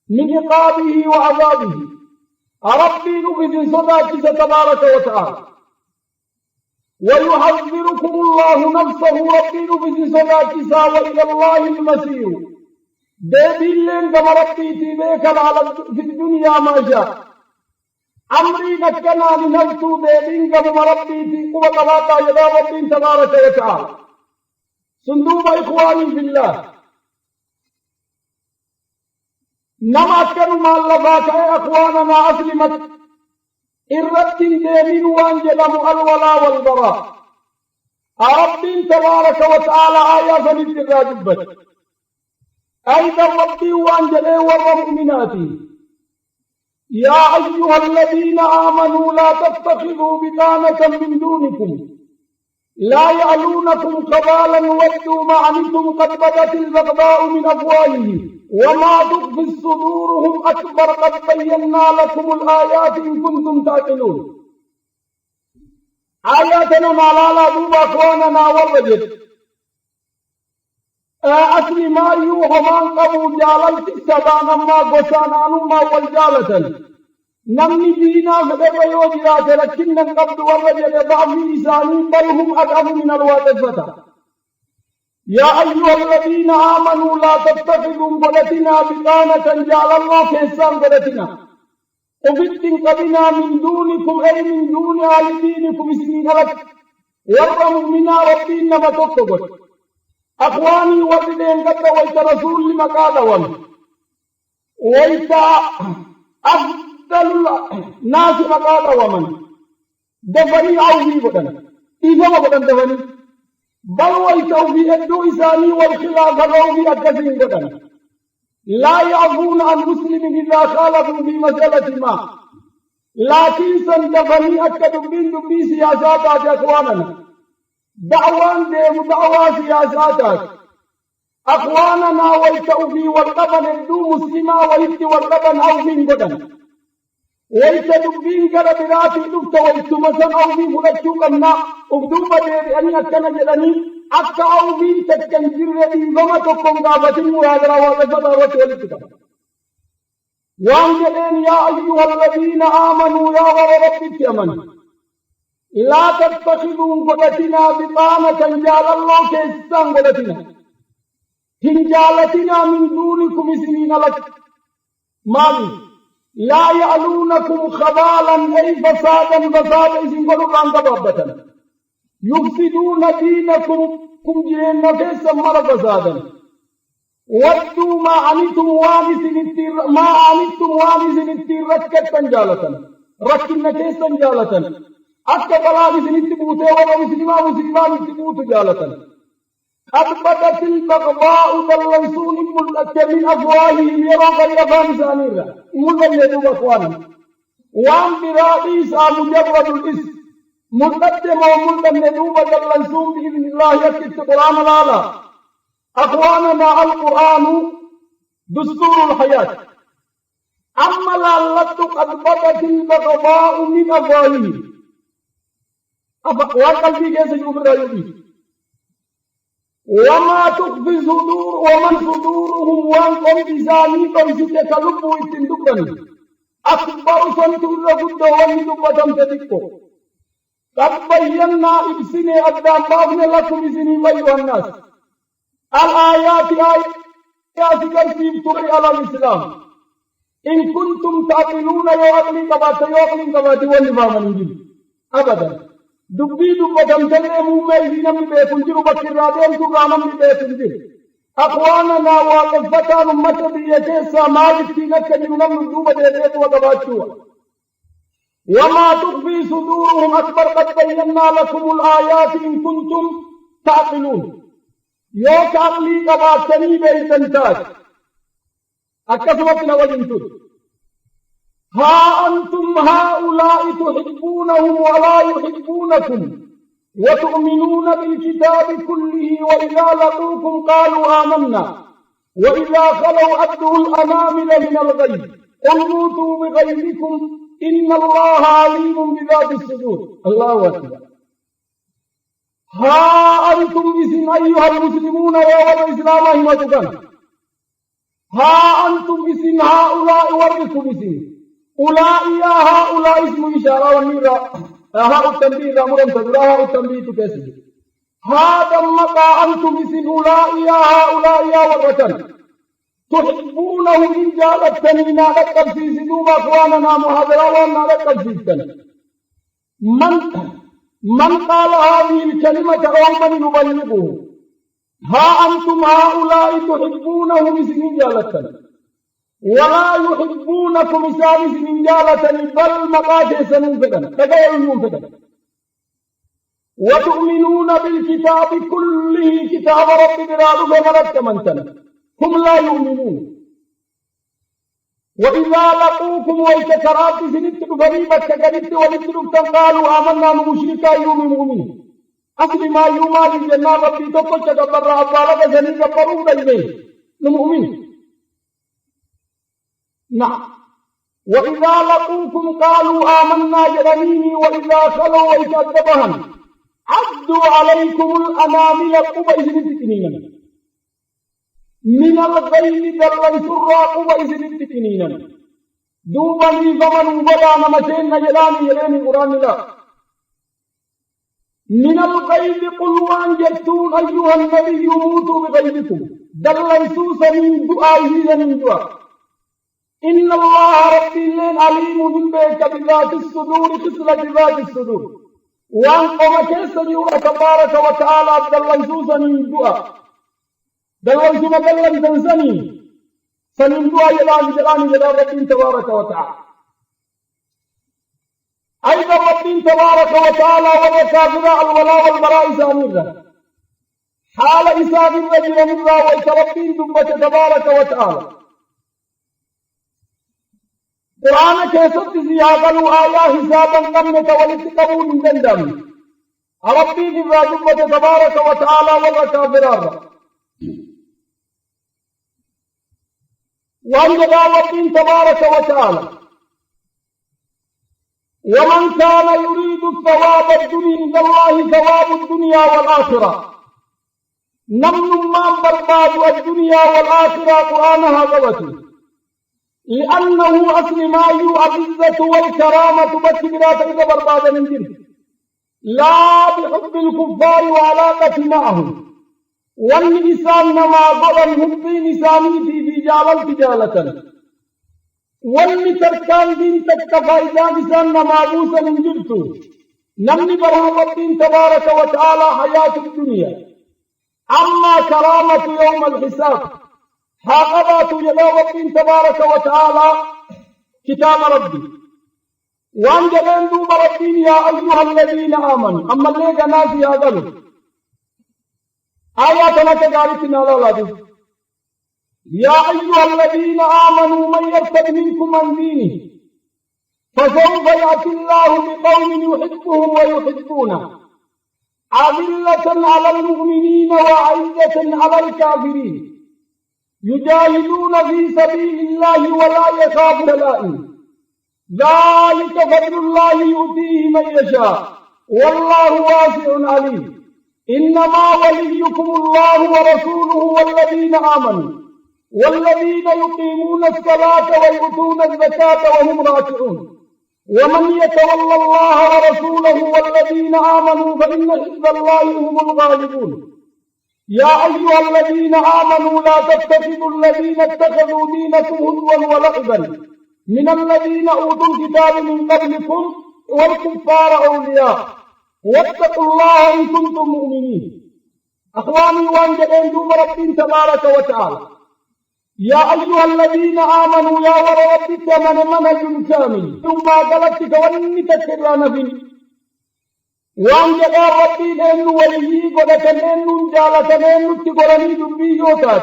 من عقابه وعذابه ربي نفس صداك تبارك وتعالى ويحذركم الله نفسه ربي نفس صداك وإلى الله المسير دابلين كما ربي تبيك في الدنيا ما جاء أمري نكنا لنفسه دابين كما ربي في قوة الله يدا ربي تبارك وتعالى صندوق إخواني في الله نما كانوا ما اللباك يا أخواننا أسلمت الرد دابين وانجلم الولا والبراء ربي تبارك وتعالى آيات الراجبت أيضا ربي وانجلم والمؤمنات يا أيها الذين آمنوا لا تتخذوا بطانة من دونكم لا يألونكم خبالا ودوا ما عنتم قد بدت البغضاء من أفواههم وما تخفي صدورهم أكبر قد بينا لكم الآيات إن كنتم تعقلون آياتنا ما لا دوبا أخواننا والرجل أصل ما يوهمان قبو جالل السبان ما قسانان ما والجالة نمني دينا فدر يوجرات لكن قبض والرجل ضعف إساني بل هم أدعم من الواتفة يا أيها الذين آمنوا لا تتخذوا بلتنا بطانة جعل الله كيسان بلتنا وفتن قبنا من دونكم أي من دون أهل دينكم اسمين لك والرمنا ربي إنما تتقل أخواني وردين قد ويت رسول لمقادهم ويت أفضل الناس مقادهم دفني أوفي بدن إذا ما بدن دفني بل ويتوا في الدو إساني والخلاف روفي أكثر بدن لا يعفون عن مسلم إذا خالفوا في مسألة ما لكن سندفني أكثر دبي سياسات أخواننا دعوان ديم دعوى سياساتك أخواننا ويتوا في والقبن الدو مسلما ويت والقبن أو من بدن ويتدبين كذا براتي دبت ويتمسن أو بي فلتشو قمنا أبدوبة أن يكن جلني أكا أو بي تتكنجر ردي فما تقوم قابة مهاجرة وغفة وتولدك وانجلين يا أيها الذين آمنوا يا وربك يمن لا تتخذوا قدتنا بطانة جال الله كيستان قدتنا تنجالتنا من دونكم سنين لك مالي لا يعلونكم خبالا أي فسادا إذن قلوا لان تبابتا يفسدون دينكم كم جهن كيسا مر فسادا ودوا ما عنتم وانس نتير ركتا جالتا ركنا كيسا جالتا أكا بلانس نتبوتي ولا مسلمان نتبوت جالتا قد بدت البغضاء دلنسون ملك من أفواههم يرى غير فانسانيرا ملك أخوانا وان براديس مجرد الاسم مقدم وملك الندوب دلنسون بإذن الله يكتب القرآن الأعلى أخواننا القرآن دستور الحياة أما لعلت قد بدت البغضاء من أفواههم وقلبي كيف يجب رأيوبي وما تخفي صدور ومن صدورهم وانكم بزاني قمسك كلبو اتندبني أكبر سنتر قد وانتبتم تدكو قد بينا إبسني أدام بابن لكم إذني أيها الناس الآيات آيات كيف تري على الإسلام إن كنتم تعقلون يوغلي كبات والنظام الإنجيل أبدا dubbii dubbatamtanii muummee isinamni beekun jiru bakkirraa deemtu gaanamni beekun jiru aqwaananaa waaqeffataan ummata biyya keessaa maalittiin akka jiru namni duuba deebi'eetuma qabaachuudha wamaa tukfii suduuruhum akbar qad bayyannaa lakumul aayaati in kuntum taaqiluun yoo ka aqlii qabaattanii beeytan taate akkasumatti na wajin ture ها أنتم هؤلاء تحبونهم ولا يحبونكم وتؤمنون بالكتاب كله وإذا لقوكم قالوا آمنا وإذا خلوا أدوا الأنامل من الغيظ قل موتوا بغيظكم إن الله عليم بذات الصدور الله أكبر ها أنتم اسم أيها المسلمون يا الإسلام أهمتكم ها أنتم اسم هؤلاء ورثوا اسم أولئك هؤلاء اسم إشارة والنيرة هاء التنبيه أمرا تدرى هاء التنبيه تكسب هذا مقا أنتم اسم أولئك هؤلاء والركن تحبونهم إن جالتني نالك في سنوب أخواننا محاضرة ونالك في السنة من قال هذه الكلمة أولا نبلغه ها أنتم هؤلاء تحبونهم اسم جالتني ولا يحبونكم سالس من جالتني بل مقاجع سنون فدن تقيعون فدن وتؤمنون بالكتاب كله كتاب رب براد فملت منتن هم لا يؤمنون وإذا لقوكم ويتكرات سنتك فريبة كقربت ولدتك قالوا آمنا مشركا يوم مؤمن أصل ما يوما للجنة ربي تقول تكبر أبالك سنين كبرون بيني نمؤمن نعم وإذا لقوكم قالوا آمنا جرميني وإذا خلوا ويكذبهم عدوا عليكم الأنامل قبيس التكنين من الغيل دلن سرى قبيس التكنين دوبني فمن وبدا نمتين جلاني يلاني قرآن الله من الغيل قل وان جدتون أيها النبي موتوا بغيلكم دلن سوسا من دعائه من دعاء إن الله ربي لين عليم بك بذات الصدور خصلة ذات الصدور وأن قم كيس يورا تبارك وتعالى دلن سوسا من دعاء دلن سوما دلن تنسني سنين دعاء يلان جلال ربي تبارك وتعالى أيضا ربي تبارك وتعالى وكافر الولاء والبراء سامرا حال إساب الرجل من الله ويتربين دمة تبارك وتعالى قرآن كيست زيادة آية حسابا قمنة ولتقبول دندم ربي ذرى دمة تبارك وتعالى والكافرار وأن ربي تبارك وتعالى ومن كان يريد الثواب الدنيا عند الله ثواب الدنيا والآخرة نمن ما برباد الدنيا والآخرة قرآنها قوته لأنه أصل ما العزة والكرامة بكبرات إذا برباد من جنه لا بحب الكفار وعلاقة معهم والنسان نما ظلم حب نساني في جالة والنتركان دين تكفى نسان نما بوسا من جلتو نمني برهم الدين تبارك وتعالى حياة الدنيا أما كرامة يوم الحساب حاقبات جلال الدين تبارك وتعالى كتاب ربي وان جلين دوب ربين يا أيها الذين آمنوا أما اللي جناسي هذا له آيات ما تقارتنا لا يا أيها الذين آمنوا من يرتد منكم عن دينه فسوف يأتي الله بقوم يحبهم ويحبونه أذلة على المؤمنين وعزة على الكافرين يجاهدون في سبيل الله ولا يخافون لائم ذلك فضل الله يؤتيه من يشاء والله واسع عليم إنما وليكم الله ورسوله والذين آمنوا والذين يقيمون الصلاة ويؤتون الزكاة وهم راكعون ومن يتولى الله ورسوله والذين آمنوا فإن حزب الله هم الغالبون يا أيها الذين آمنوا لا تتخذوا الذين اتخذوا دينكم هزوا ولعبا من الذين أوتوا الكتاب من قبلكم والكفار أولياء واتقوا الله إن كنتم مؤمنين أخواني وأنجلين دوم ربي تبارك وتعالى يا أيها الذين آمنوا يا وربك من منهج كامل ثم قلتك ونتكران فيه وأنجل ربي لأنه وليي قدك لأنه جالك لأنه تقرني دبيوتات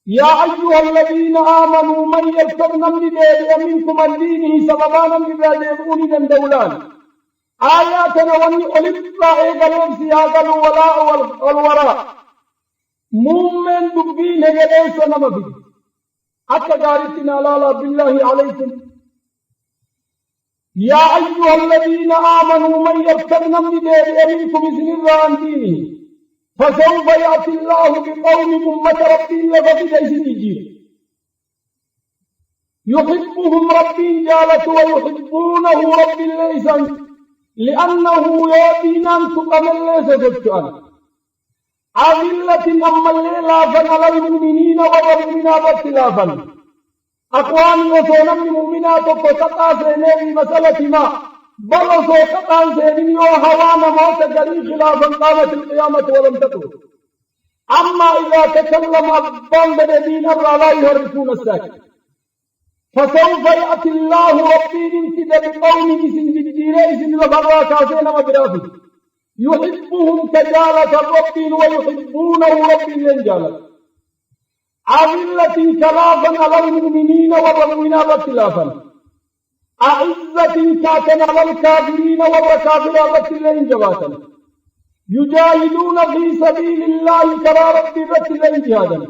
يا أيها الذين آمنوا من يرتد من دير منكم الدينه سببانا بذلك من دولان آياتنا واني ألفا إيقلب سياغ الولاء والوراء مؤمن دبين يليس نمبي حتى قارتنا لا بالله عليكم يا أيها الذين آمنوا من يرتد من دير منكم بإذن الله عن دينه فسوف يأتي الله بقوم أمة ربي لبقي جيد يحبهم ربي جالت ويحبونه ربي ليس لأنه يأتينا أن تقبل ليس جدتان أذلة أما الليلة فنال المؤمنين والمؤمنات اختلافا أخواني وصونا من المؤمنات وقطع سيني مسألة ما بل وقطع سيني وهوانا موت جري خلافا قامت القيامة ولم تكن أما إذا تكلم أبطال الذين لا يهرسون الساكت فسوف يأتي الله ربي انتدى بقوم بسن جديري سن لبرا كاسين وبرافي يحبهم كجالة رب ويحبونه رب ينجالة أذلة كلافا على المؤمنين والمؤمنات اختلافا أعزة كاتن على الكافرين والكافرات الانجباتا يجاهدون في سبيل الله كرى رب بك الانجهادا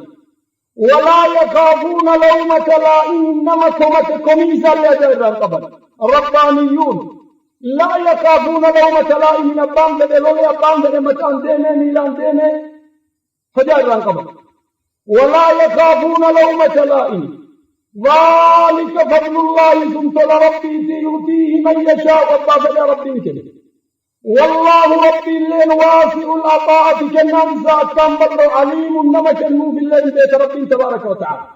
ولا يخافون لومة لائم إنما كمة كميسا لجيران قبل ربانيون لا يخافون لومة لائم نبان لدلولي أبان لدمتان ديني نيلان ديني فجيران قبل ولا يخافون لومة لائم ذلك فضل الله ثم ربي يؤتيه من يشاء والله ربي كده والله ربي الليل واسع العطاء جنان ساعتان بل عليم إنما كنوا في الليل بيت ربي تبارك وتعالى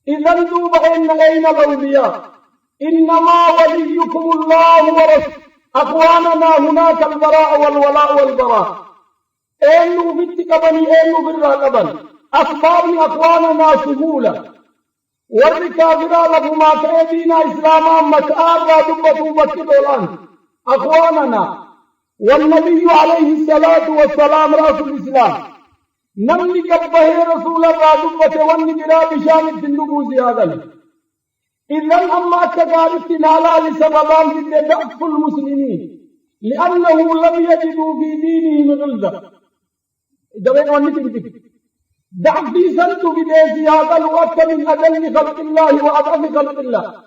إذا ذوب أين الأولياء إنما وليكم الله ورسوله أخواننا هناك البراء والولاء والبراء أين بيتك بني أين بالراء بني أخبارني أخواننا سهولة والركابرا لهما كيدينا إسلاما متآرى دبتوا بكدولان أخواننا والنبي عليه الصلاة والسلام رأس الإسلام نمني كبه رسول الله دبت والنبرا بشان النبوز هذا إذن أما كذلك نالا لسببان في ضعف المسلمين لأنه لم يجدوا في دينهم غلظة ضعف سنت بديسي هذا الوقت من أجل خلق الله وأضعف خلق الله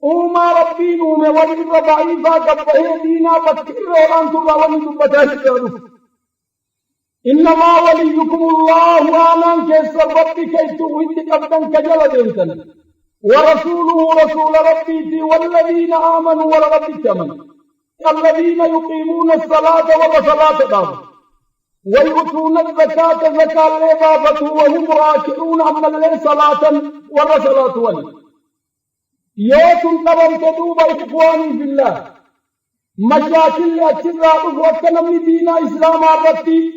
وما ربين والإر ضعيفا قبه دينا بكر ولان ترى وني دبته إنما وليكم الله آنان كيسر ربي كي تغهد قبدا كجل ديمتن ورسوله رسول ربي والذين آمنوا ولربي كمن الذين يقيمون الصلاة والصلاة دار ويؤتون الزكاة زكاة لبابة وهم راكعون أما اللي صلاة والصلاة ولي يوتن قبل تدوب إخواني في الله مشاكل أتشرع وكنمي دين إسلام عبدتي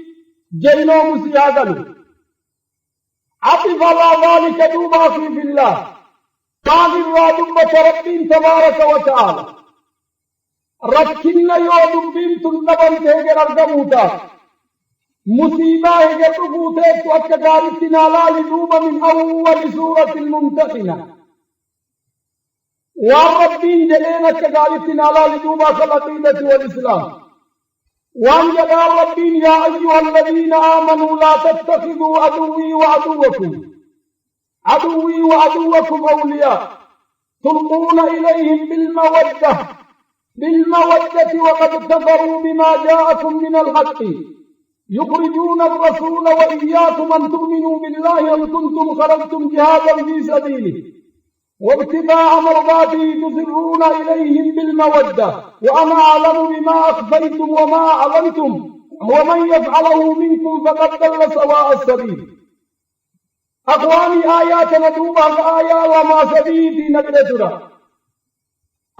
جينو مسيادل عطف على ذلك دوبا في الله قادر رادم ربين تبارك وتعالى ركنا يودم بنتم نبل تهجر أرقموتا مصيبة هجر رفوتك وكذارتنا لا لدوب من أول سورة الممتحنة والربين جلينا كذارتنا لا لدوب في العقيدة والإسلام وأنجل ربين يا أيها الذين آمنوا لا تتخذوا عدوي وعدوكم أولياء تلقون إليهم بالمودة وقد كفروا بما جاءكم من الحق يخرجون الرسول وإياكم أن تؤمنوا بالله إن كنتم خرجتم جهادا في سبيله وابتغاء مرضاته تسرون إليهم بالمودة وأنا أعلم بما أخفيتم وما أعلنتم ومن يفعله منكم فقد ضل سواء السبيل أخواني آيات ندوبة آية وما سبيتي نقلتنا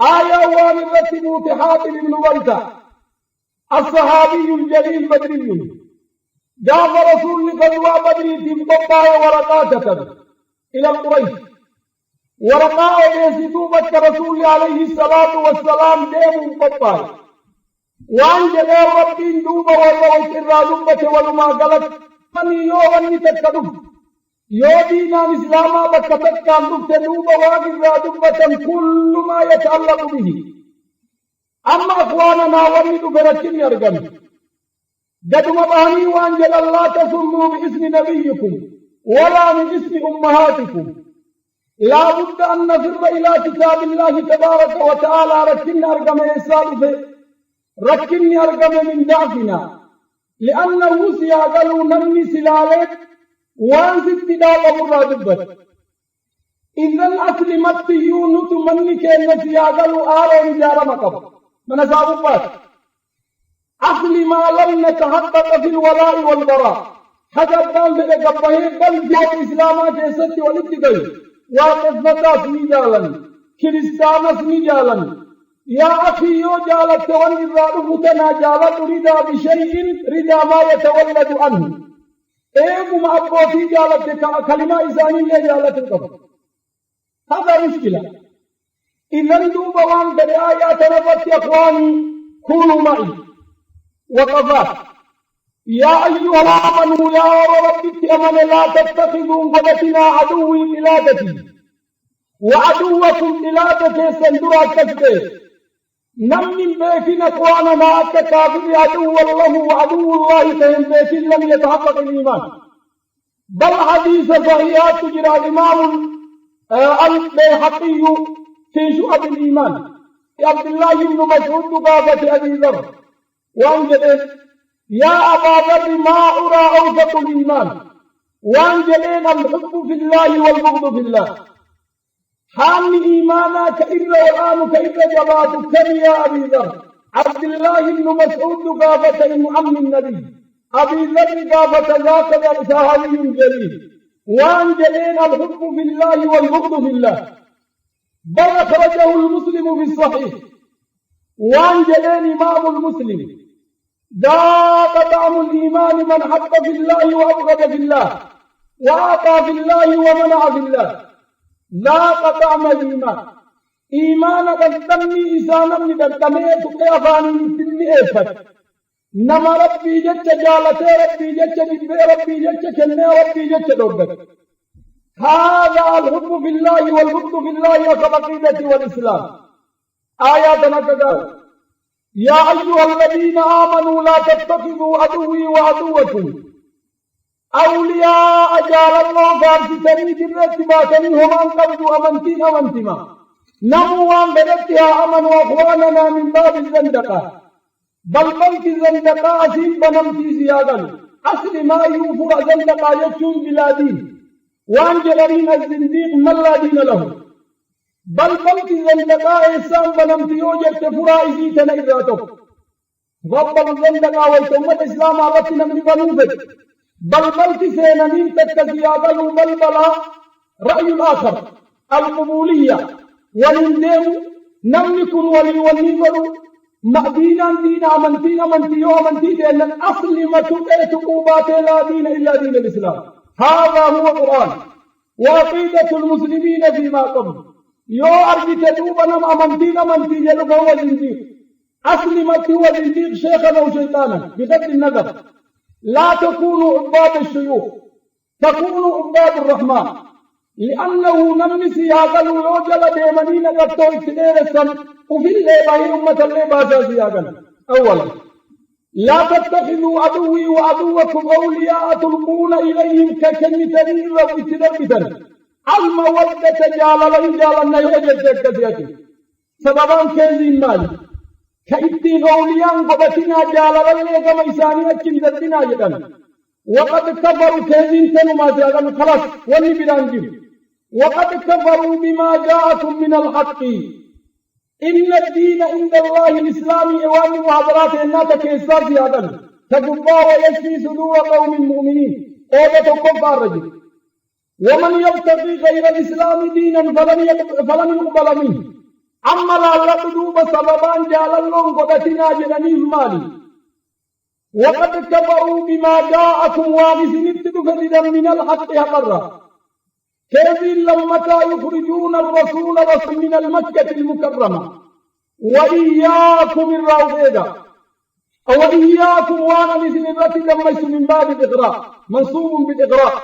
آية وانرت موتحات بن ولد الصحابي الجليل بدري جاء رسول غزوة بدر في مطبع ورقاتة إلى قريش ورقاء بيسيطوبة رسول عليه الصلاة والسلام ديم مطبع وان جلال ربين دوبة والروش الرادوبة ولما قلت من يوغني تتكدف يودينا إسلاما بكتت كان دفت دوبة واقف رادوبة كل ما يتعلق به أما أخواننا ورد فرشن يرغم قدم بهني وانجل الله تسموا باسم نبيكم ولا من اسم أمهاتكم لا بد أن نفر إلى كتاب الله تبارك وتعالى ركن أرغم يسال ركن أرغم من ضعفنا لأنه سياغلو نمي سلالة وانزد بداغ مرادبت إذن أسلمت يونت مني كأن سياغلو آرين جارمكب من أصابات أصل ما لم نتحقق في الولاء والبراء حجب قال بلك بهير بل جاء إسلاما جيست والاتقل واقفتا اسمي جالا كريستان اسمي جالا يا أخي يو جالت تولي الرادفتنا جالت ردا بشيء ردا ما يتولد عنه ايكو معبوتي جالت كلمة إسانية جالت القبر هذا مشكلة إذن دوبوان بالآيات نفت يا أخواني كونوا معي وقفات يا أيها الآمنوا يا ربك أمن لا تتخذوا قدتنا عدوي بلادتي وعدوكم بلادتي سندرا كذبه نمن بيتنا أخواننا التكافر عدو الله وعدو الله فهم بيت لم يتحقق الإيمان بل حديث صحيحات تجرى الإمام البيهقي في شعب الإيمان عبد الله بن مسعود قابة أبي ذر وانجلين يا أبا ذر ما أرى أوسط الإيمان وانجلين الحب في الله والبغض في الله حامي إيمانا كإلا الآن كإلا جباتك يا أبي ذر عبد الله بن مسعود قابة عم النبي أبي ذر قابة ذاك صحابي جليل وانجلين الحب في الله والبغض في الله بل أخرجه المسلم في الصحيح وانجلين إمام المسلم ذاق طعم الإيمان من حب في الله وأبغض في الله وأعطى في الله ومنع في الله ذاق طعم الإيمان إيمان قدمني إسانا من قدميت قيافاني سني إيفت نما ربي جتش جالتي ربي جتش جبه ربي جتش كنه ربي جتش دوبت هذا الحب في الله والبغض في الله وكالعقيدة والإسلام آياتنا كذا يا أيها الذين آمنوا لا تتخذوا عدوي وعدوكم أولياء جعل الله فارسيني جرت باتني هم أنقذوا أمنتما نموان بدتها أمنوا أخواننا من باب الزندقة بل الزندقة أسين بنمتي زيادا أصل ما يوفر زندقة يجون بلا دين وأنجلرين الزنديق من لا دين له بل الزندقة إسان بنمتي يوجد فرائزي تنئذاتك رب الزندقة ويتمت إسلام عرفتنا من بنوبت بل سينمين تتزيادا بل رأي الآخر القبولية ولندم نملكم وليوليبر مأدينا دين أمنتين أمنتيو أمنتين أن الأصل ما تبعت قوبات لا دين إلا دين الإسلام هذا هو القرآن وعقيدة المسلمين فيما قبل يو أرجي تدوبنا أمنتين أمنتين يلقى هو الزنديق أصل ما هو الزنديق شيخا أو شيطانا بغض النظر لا تكونوا عباد الشيوخ تكونوا عباد الرحمن لأنه نمسي هذا الوجل ديمانين قطو اتديرسا وفي الليبة أمة الليبة جازياغا أولا لا تتخذوا عدوي وعدوكم أولياء تلقون إليهم ككنتنين لو اتدربتا المودة جال لن جالنا يوجد كذياتي سببان كيزين مالي كإبتين أولياء قبتنا جال لن يقم إساني أكين ذاتنا جدا وقد كفروا كيزين تنما جالا خلاص وني بلانجين وقد كفروا بما جاءكم من الحق إن الدين عند الله الإسلام إوان محاضرات الناس كإساس هذا تقبى ويشفي صدور قوم مؤمنين أوبة كفار رجل ومن يبتغي غير الإسلام دينا فلن يقبل منه أما لا لقدوب سببان جعل الله قدتنا جنانيه مالي وقد كفروا بما جاءكم واغسن ابتدفردا من الحق أقرّا كيف لما يخرجون الرسول من المكة المكرمة وإياكم الراوغيدا وإياكم وانا مثل الرتي لميس من باب الإغراء منصوب بالإغراء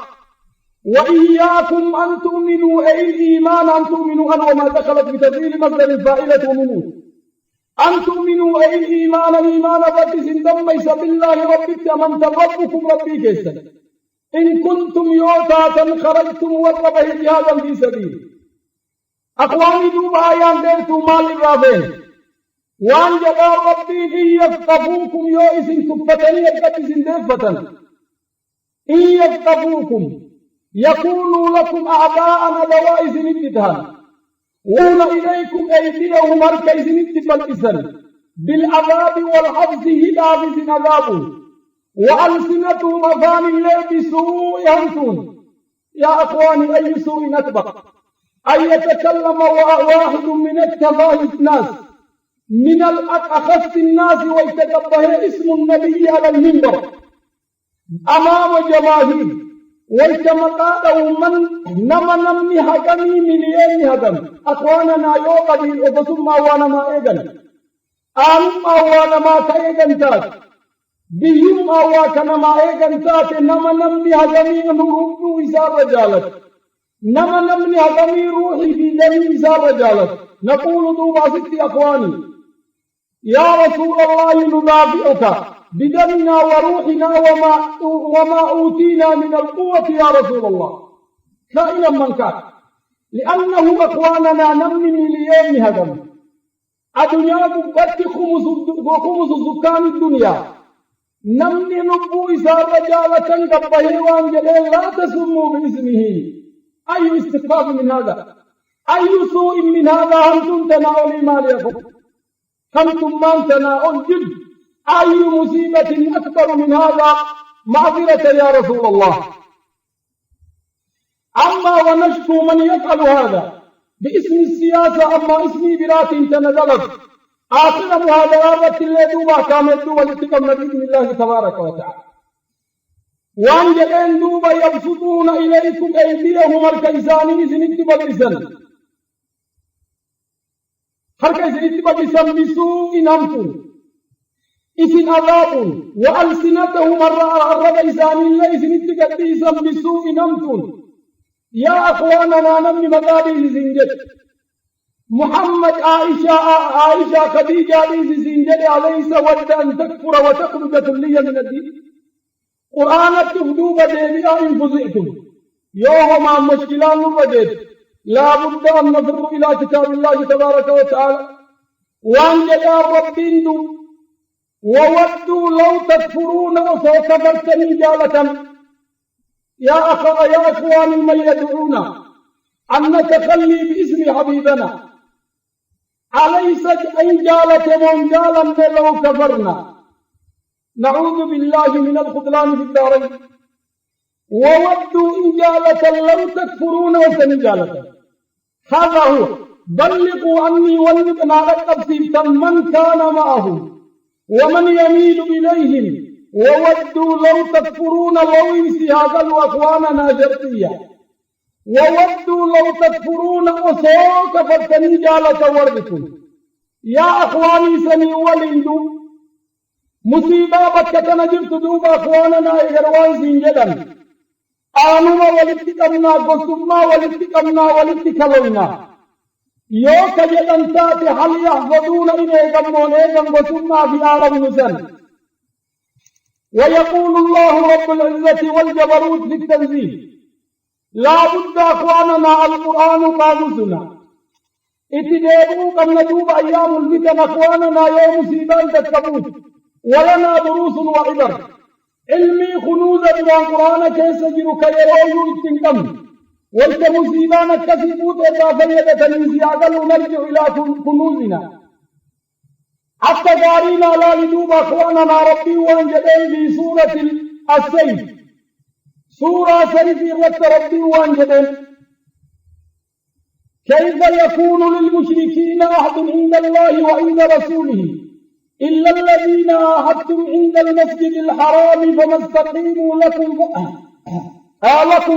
وإياكم أن تؤمنوا أي الإيمان أن تؤمنوا أن وما دخلت بتدليل مصدر الفائلة ومنون أن تؤمنوا أي الإيمان ربك سندميس بالله ربك من ربكم ربي كيسا إن كنتم يوتاتا خرجتم وربه جهادا في سبيل أخواني دوب آيان ديرتو مال الرابين وان جدا ربي إن يفقفوكم يوئسن كفتني يبقتسن ديرفتا إن يفقفوكم يكونوا لكم أعداء دوائسن اتتهان وهم إليكم أيديهم هركيسن اتبالإسن بالعذاب والحبس هدابسن عذابه وألسنتهم أفان الله بسوء يهمتون يا أخواني أي سوء أكبر أن يتكلم واحد من التفاهة الناس من أخص الناس ويتقبه اسم النبي على المنبر أمام جماهير ويتمقاده من نمني هدمي مليين هدم أخواننا يوقدي وبسم وانا ما إيغن آلم وانا ما كإيغن تاج بيوم أواكنا ما إيغن تاج نمني هدمي نروح إسار رجالت نمني هدمي روحي في دمي إسار رجالت نقول دوبا ستي أخواني يا رسول الله ندافعك بدمنا وروحنا وما أوتينا من القوة يا رسول الله كائنا من كان لأنه أخواننا نمني مليون هدم الدنيا ببت خمس سكان الدنيا نمني نبو إسار رجالة قبه وانجلين لا تسموا باسمه أي استخفاف من هذا أي سوء من هذا أنتم تناولي ماليكم أنتم من تناول جد أي مصيبة أكبر من هذا معذرة يا رسول الله أما ونشكو من يفعل هذا باسم السياسة أما اسمي برات تنزلت آخر مهاجرات اللي دوبا كامل دوبا لتقم بإذن الله تبارك وتعالى وأن جلين دوبا يبسطون إليكم أيديهم الكيساني إذن اتبال إذن harka isin badisan bisu inamtu isin azabun wa alsinatahum arraba isani la isin badisan bisu inamtu ya akhwanana namni magadi zinjet Muhammad Aisha Khadija zinjet alaysa wadda an takfura wa takhruja kulliyan min ad-din Qur'an at-tuhduba debi'a in fuzitum yawma mushkilan wajid لا بد أن نفر إلى كتاب الله تبارك وتعالى وأن جاء ربين وودوا لو تكفرون وسوف كفرتني جالة يا أخواني من يدعونا أن نتخلي باسم حبيبنا أليس أن جالة من جالا لو كفرنا نعوذ بالله من الخذلان في الدارين وودوا إن جالة لو تكفرون وسنجالة هذا هو بلغوا عني ولدنا لك من كان معه ومن يميل إليهم وودوا لو تكفرون لو انسهاقوا أخواننا جرطية وودوا لو تكفرون أصوك فالتني جالة وردكم يا أخواني سني ولندو مصيبة بكتنا جبت دوب أخواننا إغروان سنجدا آنما ولتكمنا قسمنا ولتكلونا يوك جدن تاتي هل يحفظون إليكم ونيكم قسمنا في عالم نسل ويقول الله رب العزة والجبروت في التنزيل لا بد أخواننا القرآن قادسنا اتدابوا كم ندوب أيام الفتن أخواننا يوم سيبان تتكبوت ولنا دروس وعبر علمي خنوزة بالقرآن كيس جرك يروي اتنكم والتمسيبان الكسبوت إضافية تنزيادا ونرجع إلى كنوزنا حتى قارينا لا ندوب أخواننا ربي وانجدين في سورة السيف سورة سيف رت ربي وانجدين كيف يكون للمشركين عهد عند الله وعند رسوله إلا الذين عاهدتم عند المسجد الحرام فما استقيموا لكم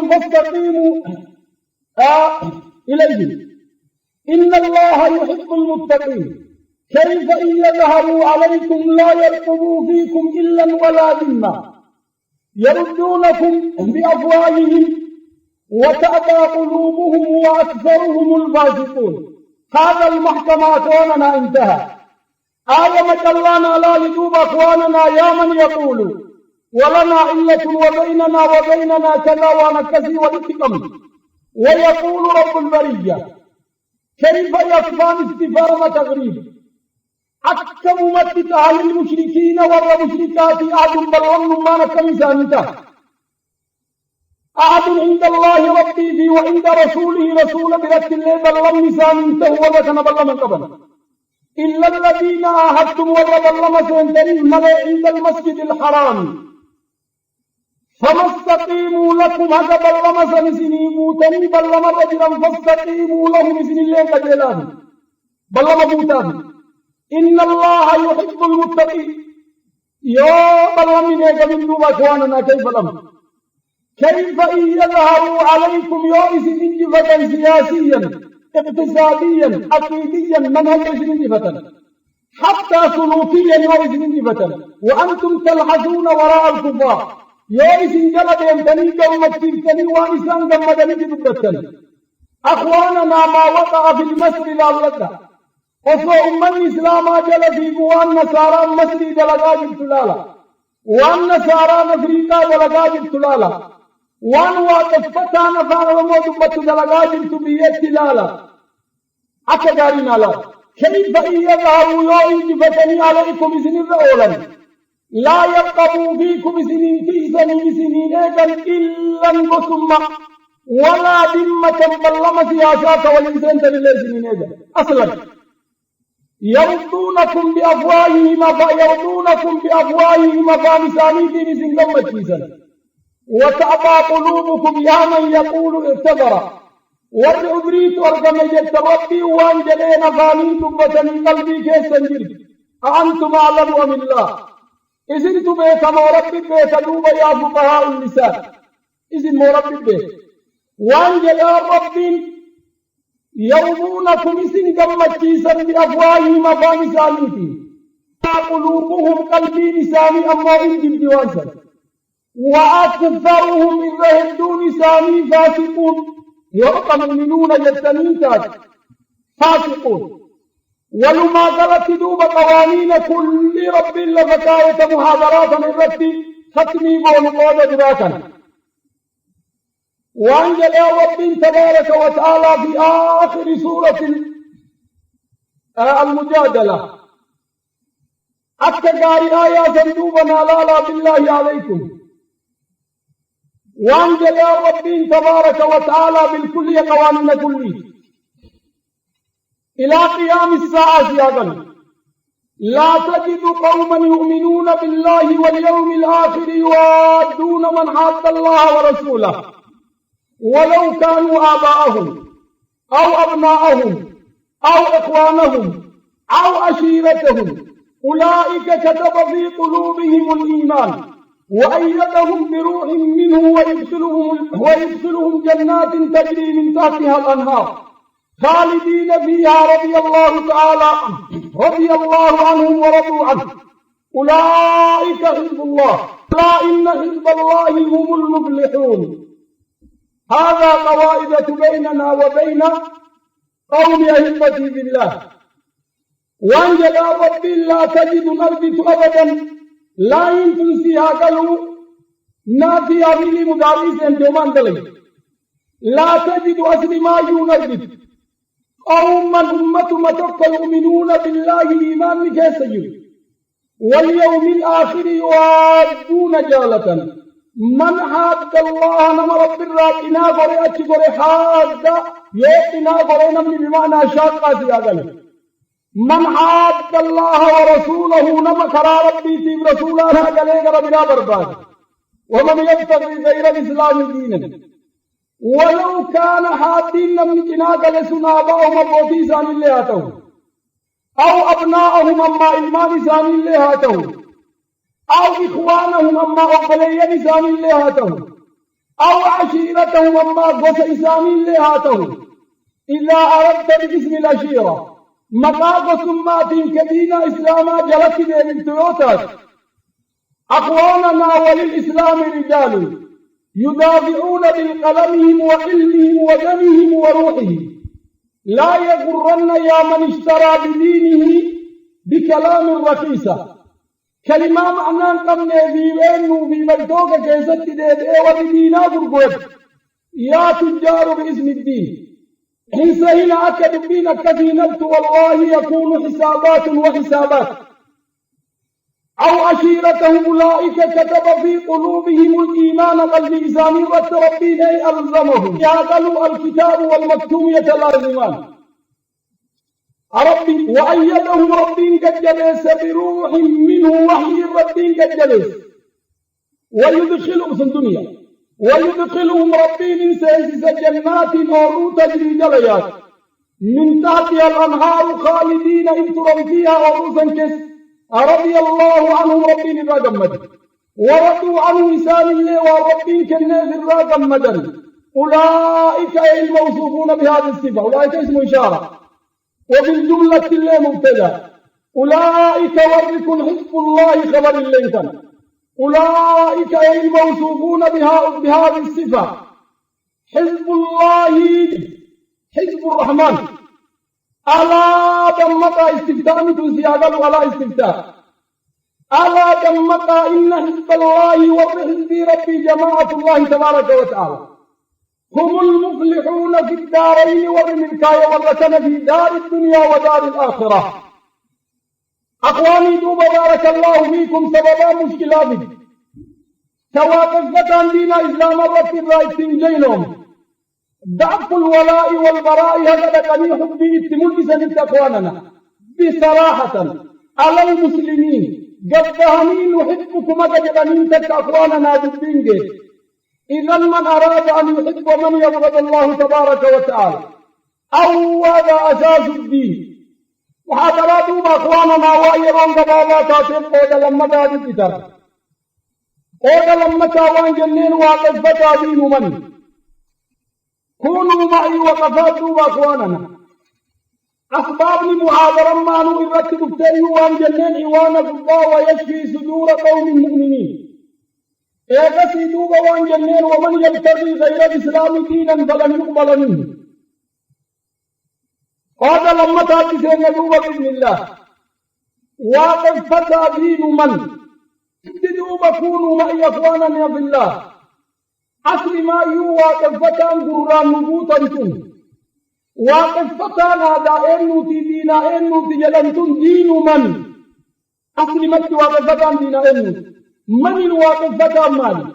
فاستقيموا إليه إن الله يحب المتقين كيف إن يظهروا عليكم لا يرقبوا فيكم إلا ولا ذمة يردونكم بأفواههم وتأبى قلوبهم وأكثرهم الفاسقون هذا المحكمة أخواننا انتهى آية مجلانا لا لدوب أخواننا يا من يقول ولنا علة وبيننا كذا ونكسي والاتقام ويقول رب البرية كيف يفهم استفهام تغريب أكم متت أهل المشركين والمشركات أحد بلغم ما نكمسانته أحد عند الله ربي في وعند رسوله رسول برد الله بلغم نسانته ولكن بلغم قبل إلا الذين عاهدتم وبلغم سنتري ملئ عند المسجد الحرام فما استقيموا لكم هذا بلغم سنسنيموا تني بلغم رجلا فاستقيموا لهم بسم الله كجلاه بلغم موتاه إن الله يحب المتقين يا بلغم نيجا من دوب أخواننا كيف لم كيف إن يظهروا عليكم يائس انجفة سياسيا اقتصاديا عقيديا منهجا انجفة حتى سلوكيا يائس انجفة وأنتم تلحظون وراء الكفار يائس انجلد يمتني قومتني وانسان قمدني جدبتا أخواننا ما وقع في المسر لا لدى وصو الإسلام جل في قوان نصارى المسر دلقا جبتلالا وان نصارى نفريقا دلقا جبتلالا وان واقفتها نفار وموجبت دلقا جبتلالا أكدارنا لا كيف إن يظهروا يوئي عليكم سنين أولا لا يرقبوا فيكم سنين في سنين إلا البصم ولا ذمة بلما سياسات والإنسان تلله سنين أصلا يردونكم بأفواههم فامسانيتي بسنكم مجلسا وتأبى قلوبكم يا من يقول اعتذر والعذريت والقمجة ربي وانجلين فانين تبتني قلبي كيسا جرد أأنتم أعلم أم الله إذن تبيت مربي بيت دوب يا فقهاء النساء إذن مربي بيت وانجل ربي يومونكم إذن قمجيسا بأفواههم فامسانيتي قلوبهم قلبي نساني أما إنجل جوانسا وأكثرهم إذا هدوا نساني فاسقون يبقى مؤمنون جتنيتات فاسقون ولما قالت دوب قوانين كل رب لفتاية محاضرات من ربي ختمي ونقود جراكا وأنزل رب تبارك وتعالى في آخر سورة المجادلة أكتقاري آيات دوبنا لا بالله عليكم وأنزل رب تبارك وتعالى بالكل قوانين كله إلى قيام الساعة يا بني لا تجد قوما يؤمنون بالله واليوم الآخر يوادون من حاد الله ورسوله ولو كانوا آباءهم أو أبناءهم أو إخوانهم أو عشيرتهم أولئك كتب في قلوبهم الإيمان وأيدهم بروح منه ويدخلهم جنات تجري من تحتها الأنهار خالدين فيها رضي الله عنهم ورضوا عنه أولئك حزب الله ألا إن حزب الله هم المفلحون. هذا قواعد بيننا وبين قوم أحبتي بالله. وأنجل رب لا تجد نربط أبدا لا يمكن فيها قالوا نافي أمين مدارس دومان دلي لا تجد أسر ما ينربط قوما أمة متوقع يؤمنون بالله إيمان كيسير واليوم الآخر يوادون جالة من حاد الله نما رب الراب إنا قرأ أتشكر حاد يأتنا قرأ نمني بمعنى شاقات يا قلب من حاد الله ورسوله نما كرا ربي تيب رسوله قلق ربنا برباد ومن يبتغي غير الإسلام دينا ولو كان حادين نمني جناك لسنا أباهم أبوتي سان الله هاتو أو أبناءهم أما إيمان سان الله هاتو أو إخوانهم أما أقبلين سان الله هاتو أو عشيرتهم أما قص سان الله هاتو إذا أردت باسم العشيرة مقاق سمات كدين إسلاما جلت دين التيوتات أخواننا وللإسلام رجال يدافعون بالقلمهم وعلمهم ودمهم وروحهم لا يغرن يا من اشترى بدينه بكلام رخيصة كلمة معنى قمنا في وينه في ملتوك كيست ديد وبدينا برقود يا تجار باسم الدين حسين أكد بينك في نبت والله يكون حسابات وحسابات أو عشيرتهم أولئك كتب في قلوبهم الإيمان والميزان والتربين ألزمهم يعقلوا الكتاب والمكتوم يتلازمان ربي وأيدهم ربي قد جلس بروح منه وحي ربي قد جلس ويدخلهم في الدنيا ويدخلهم ربي من سيسس جنات نور تجري جليات من تحتها الأنهار خالدين إن تروا فيها عروسا كس رضي الله عنهم ربي الراجمد ورضوا عنه إسان الله وربي كالناس الراجمد أولئك الموصوفون بهذه الصفة أولئك اسم إشارة وبالجملة الله مبتدا أولئك ورثوا حزب الله خبر الليثم أولئك الموصوفون بهذه الصفة حزب الله حزب الرحمن ألا دمتا استفتاء مثل زيادة على استفتاء ألا دمتا إن حزب الله وحزب ربي جماعة الله تبارك وتعالى هم المفلحون في الدارين والملكاية والركن في دار الدنيا ودار الآخرة. أخواني دوب بارك الله فيكم سببا مشكلات توافقت عن دين إسلام الرب الرئيسين جينهم ضعف الولاء والبراء هذا كان حبي اتمل بسنة أخواننا بصراحة على المسلمين قد دهنين نحبكم أجدنين تك أخواننا بالبنجة إذا من أراد أن يحب من يبغض الله تبارك وتعالى أو هذا أساس الدين وحضراتهم أخواننا وأيضاً قبالات أتم قد لما داد الكتاب قد لما تاوان جنين واقف فتابين من كونوا معي وقفاتوا أخواننا أسباب لمحاضرة ما نؤرت بكتري وان جنين إيوانا الله ويشفي صدور قوم المؤمنين إيقسي دوبا وان جنين ومن يبتغي غير الإسلام دينا فلن يقبل منه قال لما تاتي سيدنا دوبا بإذن الله واقف فتابين من دوبا كونوا معي أخواننا بالله أصل ما يو واقفتان قرآن نبوتاً واقفتان هذا إنوتي دينا إنوتي جلنتن دين من أصل مكي واقفتان دينا إنوتي من الواقفتان مالي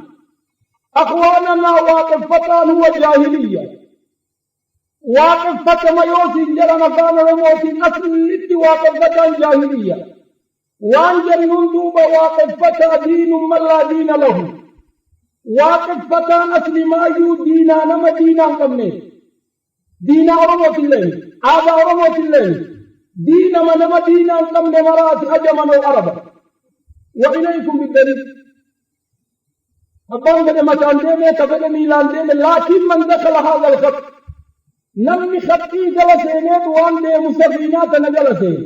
أخواننا واقفتان هو جاهلية واقفتان ما يوسي جلنا كان رموتي أصل لتي واقفتان جاهلية وانجل نندوب واقفتان دين من لا دين له واقفتان أصل ما يو دينا نما دينا كمني دينا أرموت الله هذا أرموت الله دينا من نما دينا كمني مرات أجمن العرب وإليكم بالدليل أبان بدأ مكان ديمة كفل ميلان ديمة لكن من دخل هذا الخط نمي خطي جلسيني دوان دي مسافرينات نجلسين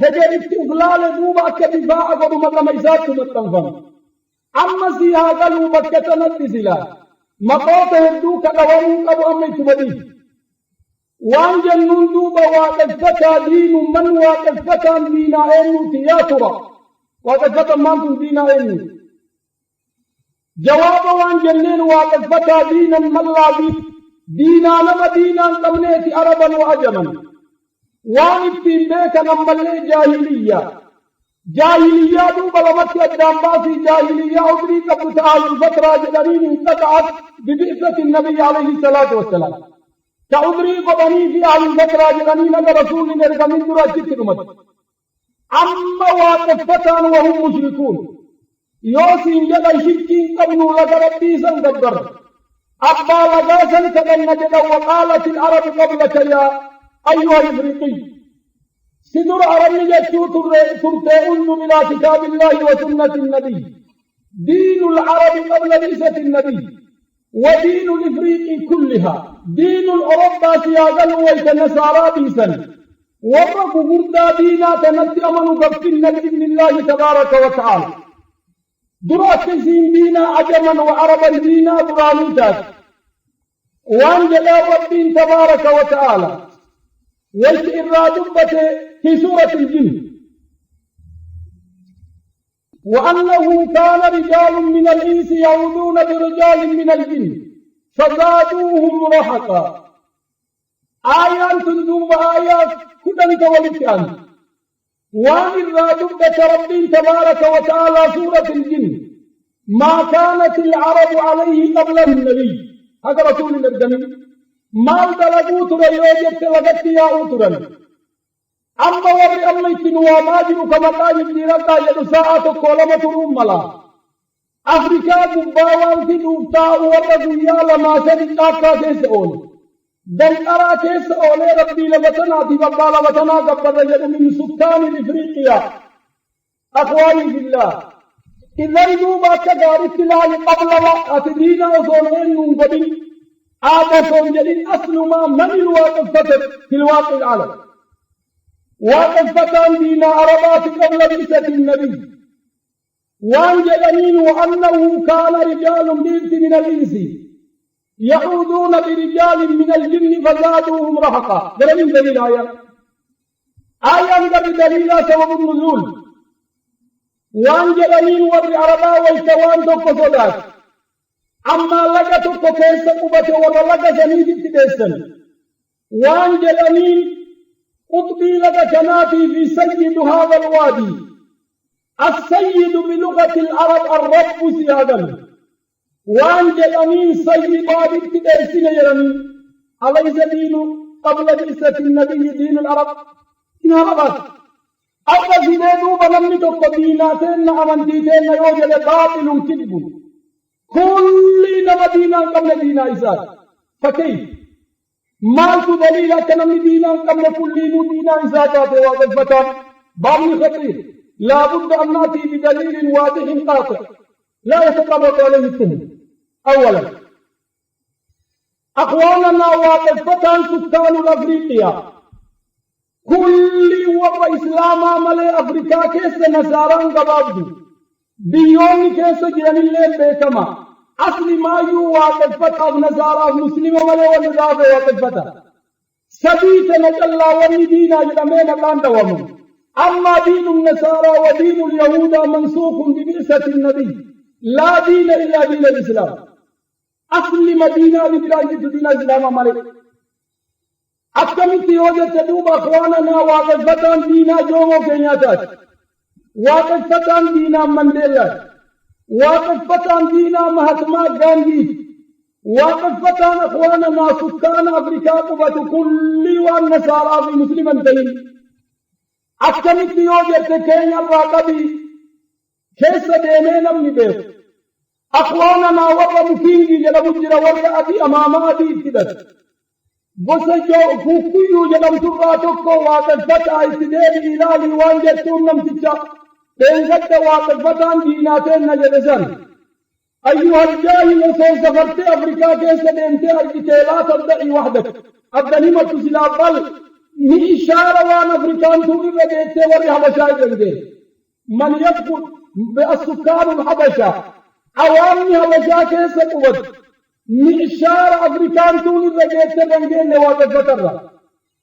هجرت إغلال دوبا كدفاع قدو مطلع إساءة مطلع أما سيها قلو مكة ندسلا مقوت هدو كدوانو قدو أمي تبدي وان جنون دوبا واقفتا دين من واقفتا دينا إنو تياترا واقفتا من دينا إنو جواب وان جنين واقفتا دينا ملا دينا نما دينا قمنيت عربا وعجما وان ابتين بيك نمالي جاهلية دوبا لمتي الدنبا في جاهلية أدري قبل الفترة جدرين انقطعت ببعثة النبي عليه الصلاة والسلام كأدري قبني في الفترة جدرين أن رسول نرغم من درجة كرمت أما واقفتان وهم مشركون يوسين جدا شكين قبنوا لك ربي سنقدر أبا لغاسا كذن جدا وقالت العرب قبلك يا أيها الإفريقي سدر عربي جتو ترتئن إلى كتاب الله وسنة النبي دين العرب قبل بعثة النبي ودين الإفريق كلها دين الأوروبا سياغل ويتنسارا بيسا ورق غردا دينا تنتي أمنوا قبتنا بإذن الله تبارك وتعالى دراسين دينا عجما وعربا دينا درانيتات وانجل ربين تبارك وتعالى والإرادة في سورة الجن وأنه كان رجال من الإنس يعوذون برجال من الجن فزادوهم رهقا آيات تندوب آيات كدن تولكان وان الرادبة ربين تبارك وتعالى سورة الجن ما كانت العرب عليه قبل النبي هذا رسول الله مال دلقوت ريوجت لغت يا أوترا أما وري أما يتنوا ماجر كما قال ابن رقا يد ساعة قولمة رملا أفريكا قباوان في دوفتا ورد يالا ما سبقا كيس أول دل أرى كيس أول ربي لبتنا دي ببالا وتنا قبض يد من سكان إفريقيا أخواني في الله إذا يدوبا كدار اتلال قبل وقت دينا وصولين ننقبل آدم جليل أصل ما من الواقفتة في الواقع العالم واقفتان دينا عربات قبل بعثة النبي وانجلنين وأنه كان رجال بيت من الإنس يعودون برجال من الجن فزادوهم رهقا دليل دليل آية بدليل سبب النزول وانجلنين والعربا والتوان تقصدات أما لقتك كيس قبة ولا لك سنيد تدسن وانجلنين قطبي لك جناتي في سيد هذا الوادي السيد بلغة العرب الرب سيادا وانجلنين سيد باب تدسن يرمي أليس دين قبل بعثة النبي دين العرب إن هربت أبا زيدو بلمتك ديناتين أمنتين يوجد باطل كذب كل نبدينا قبل دينا إساء فكيف مالك دليل كنم دينا قبل كل دينا إساء كاتوا وقفتان بابن خطير لا بد أن نأتي بدليل واضح قاطع لا يتطابق عليه التهم أولا أخواننا وقفتان سكان الأفريقيا كل وقت إسلاما ملي أفريقيا كيس نصاران قبابدو بيوني كيس جراني اللي بيكما أصل ما يو واقفتها نصارى مسلم ملي ونصارى واقفتها سبيت نجلا وندينا جرمين كان دوامه أما دين النصارى ودين اليهود منسوخ ببعثة النبي لا دين إلا دين الإسلام أصل مدينة ببلاد دين الإسلام مالك أكمل تيوجة تدوب أخواننا واقفتان دينا جومو كينياتات واقفتان دينا مانديلا واقفتان دينا مهاتما غاندي واقفتان أخواننا سكان أفريقيا قبة كل والنصارى في مسلمان تين أكمل تيوجة كينيا الراقبي كيس ديمينا من بيت أخواننا وقمكيني جلبجر ورقاتي أمام أبي اتدت بسجو كوكيو جلب تراتوكو واقفتها اتداد إلالي وانجتون نمتجا تنجد واقفتان ديناتين نجدسان أيها الجاهل سيسفرت أفريقيا كيس ديمتي أرجتلا تبدأي وحدك الدنيمة سلابل نإشارة وان أفريقيان تولي بديتي وريها بشاي من يدخل بالسكان الحبشة عوامي حبشة كيس قوت نإشارة أفريقيان تولي بديتي بنجين واقفتها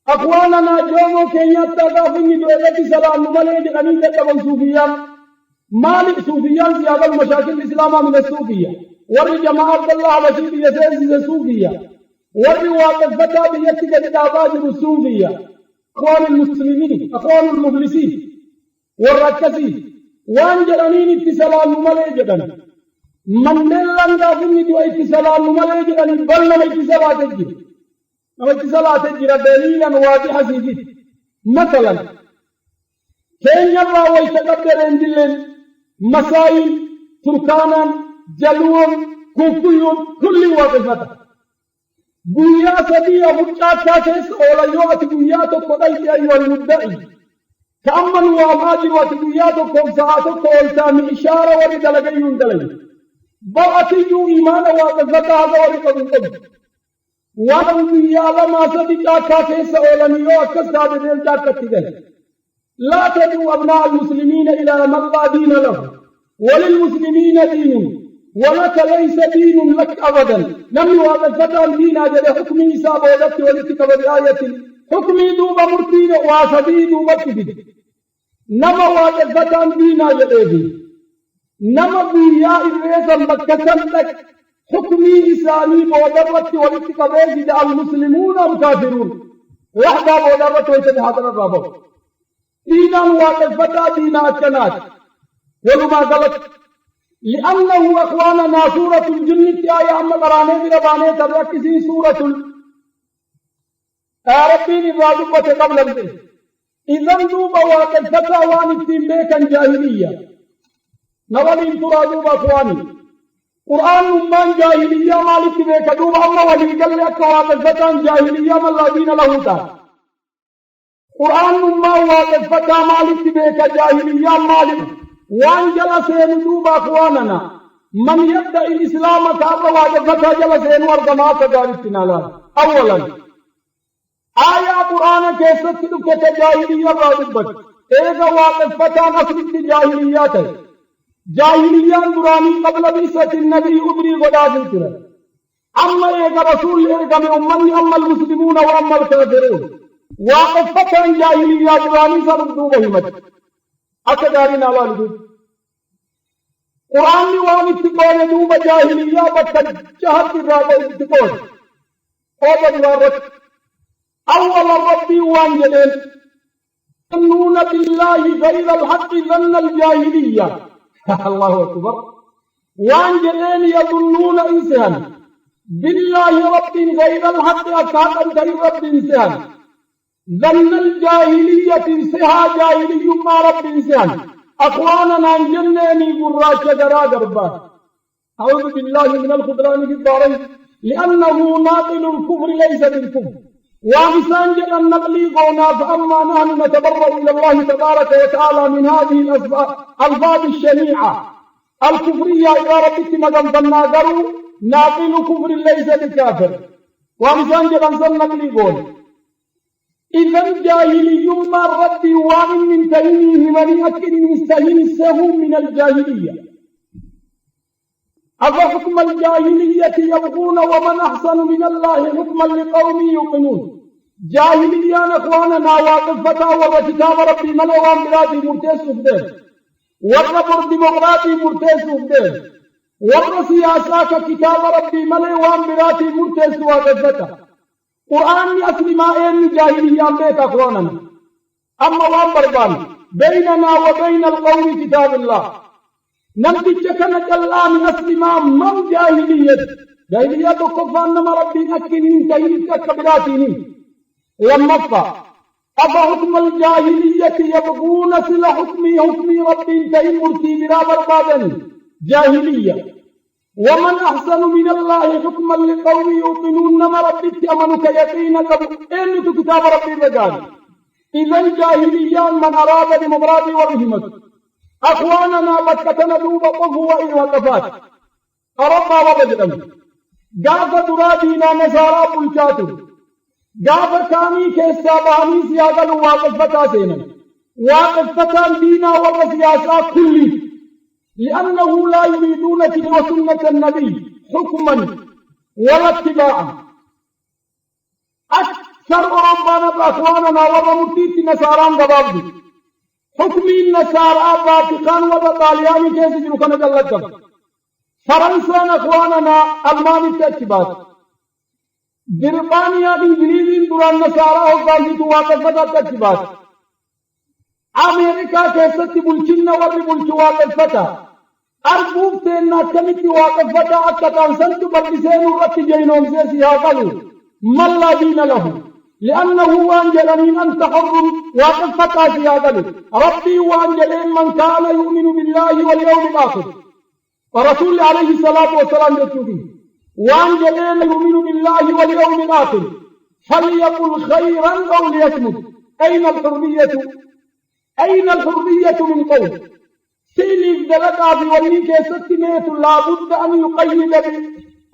أخواننا جومو كينيا تدافعني دولة سلام مليج أمين تبن صوفيا مالك صوفيا زيادة المشاكل الإسلام من الصوفية وري جماعة عبد الله بشير يسيز الصوفية وري واقفتها بيتك تدافاجر الصوفية أخوان المسلمين أخوان المفلسين والركسين وانجرانين اتسلام مليج من نلن دافعني دو اتسلام مليج بل نم اتسلات الجير اتصالات الجرى دليلا واضحا سيدي مثلا كينيا راوي تقدر اندلن مسائل تركانا جلوم كوكيون كل واقفة بويا سبيا مجاتا كيس اولا يوغت بويا تقضيت ايها المدعي كأمن واماجر وتبويا تقوم ساعتك قولتان إشارة ورد لغيون دلي بغتيجو إيمان واقفة هذا ورد قبل وأن يعلم أسبك كيس أولانيو أكساد دلتا كتغل لا تدعو أبناء المسلمين إلى من لا دين له وللمسلمين دين ولك ليس دين لك أبدا لم يوافق دين أجل حكم إسابة ولك ولتك بآية حكم دوب مرتين واسبي دوب كبد نما واقف دين أجل نما بيا إبريسا مكتن لك حكمي إسلامي بودرت والاتقابل المسلمون الكافرون وحدا بودرت ويتحدث الرابط دينا واقفتا دينا أكنات ولما قلت لأنه أخواننا سورة الجن آية أما قراني برباني تركسي سورة ربي نبادبة قبل البيت إذن دوبا واقفتا وان التنبيكا جاهلية نولي انترادوبا أخواني قرآن من جاهلية مالك بك دوب الله ولي قال لك واقفتان جاهلية من لا دين له تا قرآن من واقفتان مالك بك جاهلية مالك وان جلسين دوب أخواننا من يبدأ الإسلام كابر واقفتان جلسين ورقمات جارتنا أولا آية قرآن كيست دكت جاهلية رابط إذا واقفتان أصل جاهليات جاهليان دراني قبل بعثة النبي أبري غداد ترى أما إيجا رسول إيجا من أمني أما المسلمون وأما الكافرون واقفتان جاهلية دراني سبقوا بهمت أكدارين على الجود قرآن وان اتقال دوب جاهلية بتجهد الرابع اتقال أولا وارك أولا ربي وان جلين يظنون بالله غير الحق ظن الجاهلية الله أكبر وان جلين يظنون إنسان بالله رب غير الحق أكادا غير رب إنسان ظن الجاهلية سها جاهلي ما رب إنسان أخواننا جنني براش جرا دربا أعوذ بالله من الخذلان في الدارين لأنه ناقل الكفر ليس بالكفر وإنسان جل النقلي قونا فأما نحن نتبرأ إلى الله تبارك وتعالى من هذه الألفاظ الشنيعة الكفرية إذا ربك مدن فالناقر ناقل كفر ليس بكافر وإنسان جل النقلي قونا إذن جاهلي ما رد وان من تهينه من أكد مستهنسه من الجاهلية أفحكم الجاهلية يبغون ومن أحسن من الله حكما لقوم يوقنون جاهليان أخواننا واقفتا وكتاب ربي من وان بلادي مرتسف ده والربر ديمقراطي مرتسف ده والرسياسة كتاب ربي ملي وان براتي مرتس وغزتا قرآن أصل ما إن جاهلية بيت أخواننا أما وان بربان بيننا وبين القوم كتاب الله نمتج كانت الله من أصل ما من جاهلية كفان نما ربي أكنين تهيد كبراتين لما أفحكم الجاهلية يبغون سل حكمي ربي تهيد مرتي بلا بربادا جاهلية ومن أحسن من الله حكما لقوم يوقنون نما ربي أمنك يقينك إن كتاب ربي بجاني إذا الجاهلية من أراد بمبراد ورحمة أخواننا بكتنا دوب قفوا إلى وقفات أربا وبجرم قاف درادينا نزارا بلجاتو قاف كامي كيسا باني سياغل واقفتا سينا واقفتا دينا وسياسا كلي لأنه لا يريدون تلو سنة النبي حكما ولا اتباعا أكثر ربنا بأخواننا ورمتيت نساران قبابدي حكمي النسارى باتقان وبطالياني كيس جلوكنا جلتهم فرنسا أخواننا ألماني تأكبات بريطانيا إنجليزي دران نسارى وقالتوا واقفتا تأكبات أمريكا كيست بلشن وربلشوا واقفتا أربوب تينا كمتي واقفتا أكتان سنت بلسين ورت جينهم سيسي هاقلوا ما لا دين له لأنه وانجلني أنت حر واقفتا سياقلوا ربي وانجلين من كان يؤمن بالله واليوم الآخر ورسول عليه الصلاة والسلام يقول وانجلين يؤمن بالله واليوم الآخر فليقل خيرا أو ليصمت أين الحرية من قول سيلي دلقا في وليك ستميت لابد أن يقيد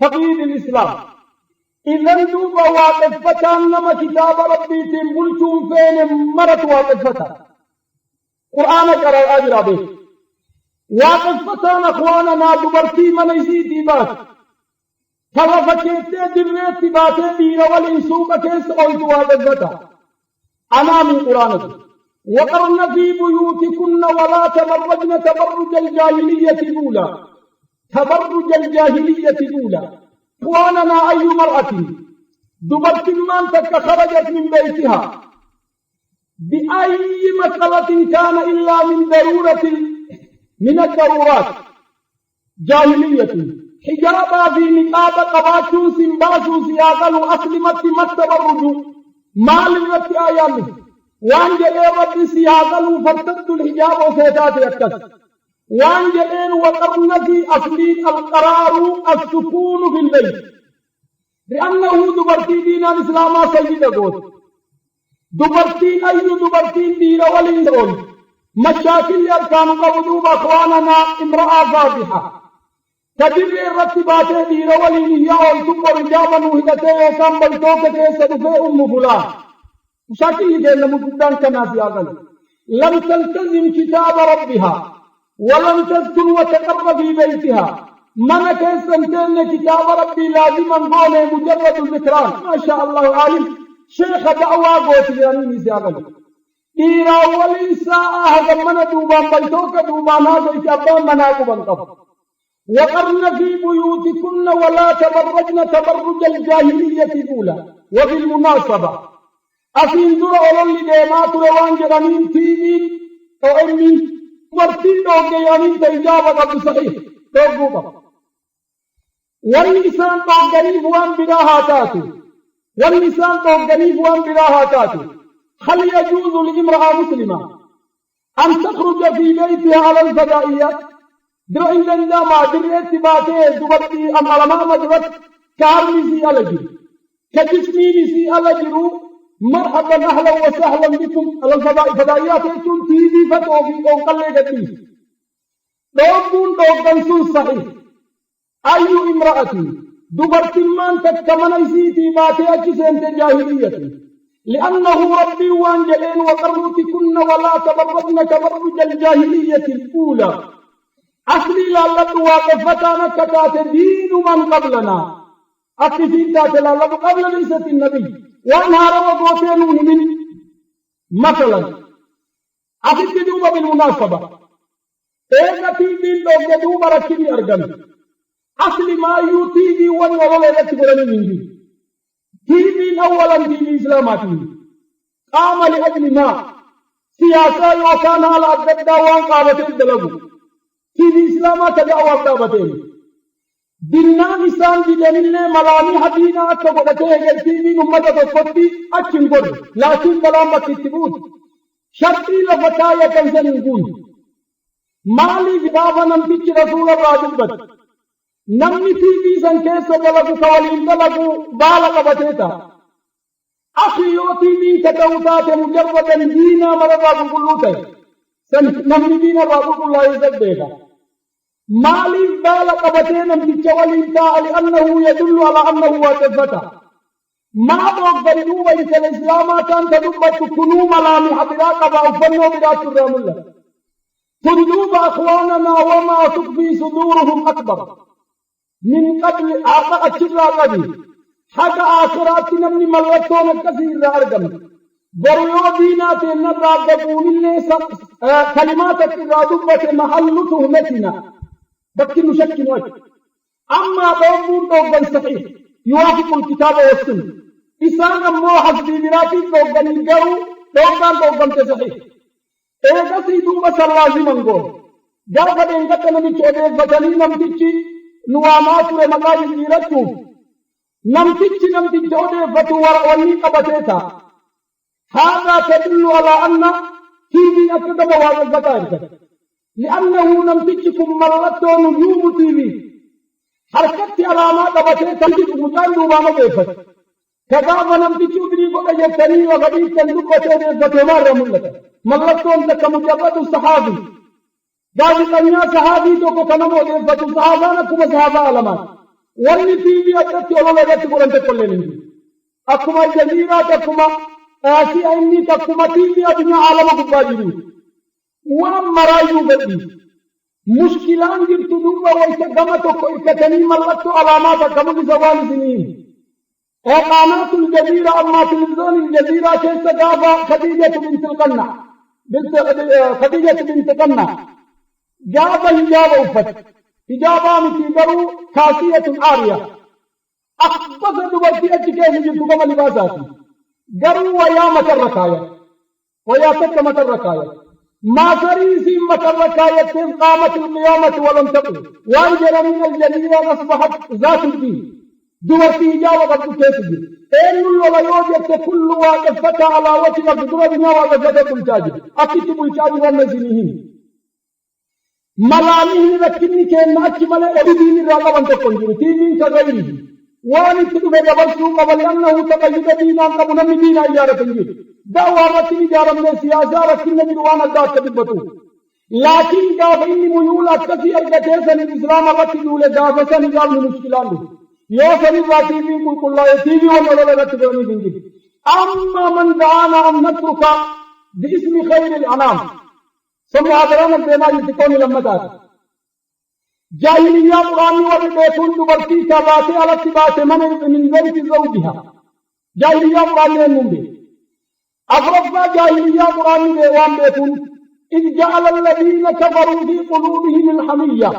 بتقييد الإسلام إذن دوب واقفتان نما كتاب ربي تنبلتون فين مرت واقفتان قرآن قرأ أجرى به واقفتان أخواننا دبرتي منيزيتي بات فرفكيت دريت باتي دير والإنسوب كيس أولت واقفتان أنا من قرآنك وقرن في بيوتكن ولا تبرجن تبرج الجاهلية الأولى إخواننا أي مرأة دبرت من خرجت من بيتها بأي مسألة كان إلا من ضرورة من الضرورات جاهلية حجابا في نقاب قباتو سنباسو سياغل أسلمت ما التبرج ما لغت آيامه وانجلين ربي سياغل فرتد الحجاب وسيدات يكتس وانجلين وقرن في أصلين القرار السكون في البيت لأنه دبرتي دين الإسلام سيد قوت دبرتين أي دبرتين دين والإنسان مشاكل يركان قبضوا بأخواننا امرأة فاضحة تدر الرتبات دين والإنسان ثم رجابا وهدته كم بلتوك سدفه فلان مشاكل جيل مجدان كناس ياغل لم تلتزم كتاب ربها ولم تذكر وتقر في بيتها من كيسنتين كتاب ربي لازما قوله مجرد الذكران ما شاء الله عالم شيخ دعوة قوت يعني ياغل إيرا والإنساء هذا من دوبان بيتوك دوبان هذا إكابان مناكو بنقف وقرن في بيوتكن ولا تبرجن تبرج الجاهلية الأولى وبالمناسبة أسين درا أولي ديما تروان جرانين تيمين أو أمين مرتين دوغيانين تيجابة قبل صحيح دوغوبا والنسان دوغني فوان بلا هاتاتو هل يجوز لامرأة مسلمة أن تخرج في بيتها على الفضائيات درا إن ما دريت باتي دبتي أم على ما مجرد كارمسي ألجي كجسمينسي ألجرو مرحبا أهلا وسهلا بكم على الفضائيات يكون تيزي فتوفي أو قلي قديس دوغن سن صحيح أي امرأة دبرت من تكمن يسيتي باتي أجسين جاهلية لأنه ربي وانجلين وقرنتكن ولا تبرجن تبرج الجاهلية الأولى أصلي لالد واقفتنا كتات دين من قبلنا أكفين تات لالد قبل ليست النبي وأنها وضوطين من مثلا أكيد دوبا بالمناسبة إيه في دين دوبا ركبي أرجل أصل ما يوتي ولا تقولني مني تيبي أولا تيبي إسلاماتي قام لأجل ما سياسة وكان على الدعوة قامت الدلو تيبي إسلامات دعوة قامتين ديننا إسلام ديننا ملامي حدينا أتبقى تيبي نمتا تفتي أتشنقر لكن بلام بكتبوت شرطي لفتايا كنسان نقول مالي جبابا نمتش رسول الله دبت نمني تيبي سنكيسو دلقو كوالين دلقو بالك بتيتا أخي يوتي بي كتوتات مجرد دينا مرضا بقلوتي نمني دينا رابط الله يزديها مالي بالك بتينا نمتش والين لأنه يدل على أنه واتفتا ما بغض النوبة الإسلام كان تدبت كنو ملامي حبراك وأفنوا برات الرام الله تندوب أخواننا وما تخفي صدورهم أكبر من قبل أعطاء الشرع قبل حتى آخرات نمني ملوتون الكثير أرقم بريو دينات النبرا قبول الله كلمات الرادبة محل تهمتنا بكي نشكل وجه أما بأمور دوغا صحيح يوافق الكتاب والسنة إسان أمو حسبي براتي دوغا نجارو دوغا صحيح إذا سيدوما سلازي منغو جاء دينك نمي چودے بجنی نمتيچي نوامات ومقاي جيرتو نمتيچي چودے فتوار وني قبتيتا هذا تدل على أن تيبي أكدب وهذا الزكاة لأنه نمتيچكم ملتو نجوم تيبي حركت علامات قبتيتا مجال نوامة بيفت كذا نمتيچو بريقو يتني وغدي تندب چودے فتوار رمولتا ملتون لك مجرد الصحابي ذلك الناس صحابي تو كنمو دي فتو صحابانا كما صحابا علمان واللي في أدرت ولا لغت قرن تقللين أكما الجزيرة تكما آسي أيني تكما تيبي أدنى عالم قباجرين ومرايو بدي مشكلان جبت دوبا ويتقمتو كتني ملتو علامات كما زوال سنين إقامات الجزيرة أما تلفزيون الجزيرة كيف تقابا خديجة بنت القنة خديجة بنت قنة جاب حجاب وفت حجابا متيقروا كاسية عارية أخبث دبرتي أجكيه جبتو كما لباساتي قروا ويا متركايا ويا تك متركايا ما سريسي متركايا تن قامت القيامة ولم تقل وانجل من الجزيرة أصبحت ذات الدين دبرتي حجاب قد تكيسي إن الولايات كل واقف فتى على وجه القدرة بنا وقفتة الجاجب أكتب الجاجب والنزينين ملامه لكني كان أكمل أبدين الرقم أن تكون تيمين كغيره وأن تدب دبرسوك ولأنه تقيد دينا قبل من دين إجارة تنجيب دعوة رتني جارة من السياسة رتني مدوانا دات تبتو لكن قاف إني ميول أتكفي أرقتيسا الإسلام رتني لدافسا نجال من مشكلان يوصل الراتيبي قل الله يتيبي ولا لا تبعني بنجي أما من دعانا أن نترك باسم خير الأنام سمع دران الدينا يتكوني لما دات جاهلية قرآني وبيكون دبرتي كباتي على اتباع من ذلك زوجها جاهلية قرآني المنبي أفرقنا جاهلية قرآني ديوان بيكون إذ جعل الذين كفروا في قلوبهم الحمية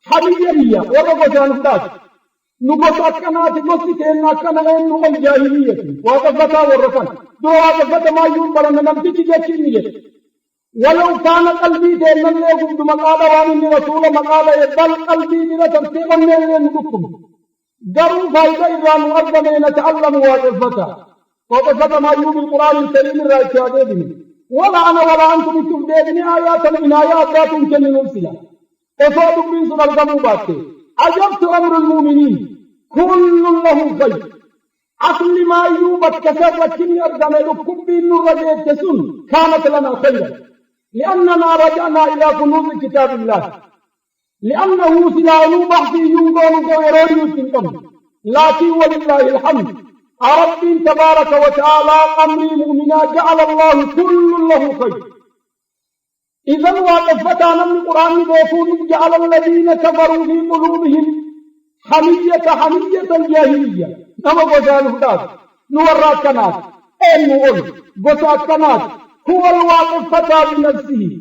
حمية ورغجان الدات نبص أكنات نبص كأننا كنا إنه الجاهلية وقفتا والرفن دو وقفتا ما ينبرن نمتج جاتشينية ولو كان قلبي دينا لكم بمقالة وان رسول مقالة يبال قلبي بلا ترتيبا من لكم قروا فايدة إذا مؤذن نتعلم وقفتا وقفتا ما يوم القرآن الكريم الرأيك عديدني ولا أنا ولا أنتم تبديني آيات من آيات لا تمكن نفسنا وصادق من سنة القموبات عجبت أمر المؤمنين كل له خير أصل ما يوبت كسر لكن أرجم لكم بإن الرجاء تسن كانت لنا خيرا لأننا رجعنا إلى كنوز كتاب الله لأنه سلال بحث ينظر غيرين يتنقم لكن ولله الحمد رب تبارك وتعالى أمري مؤمنا جعل الله كل له خير إذن وقفتنا من القرآن بيكون جعل الذين كفروا في قلوبهم حمية الجاهلية نما غزال هداد نورات كنات أين نقول غزال كنات هو الواقف فتى بنفسه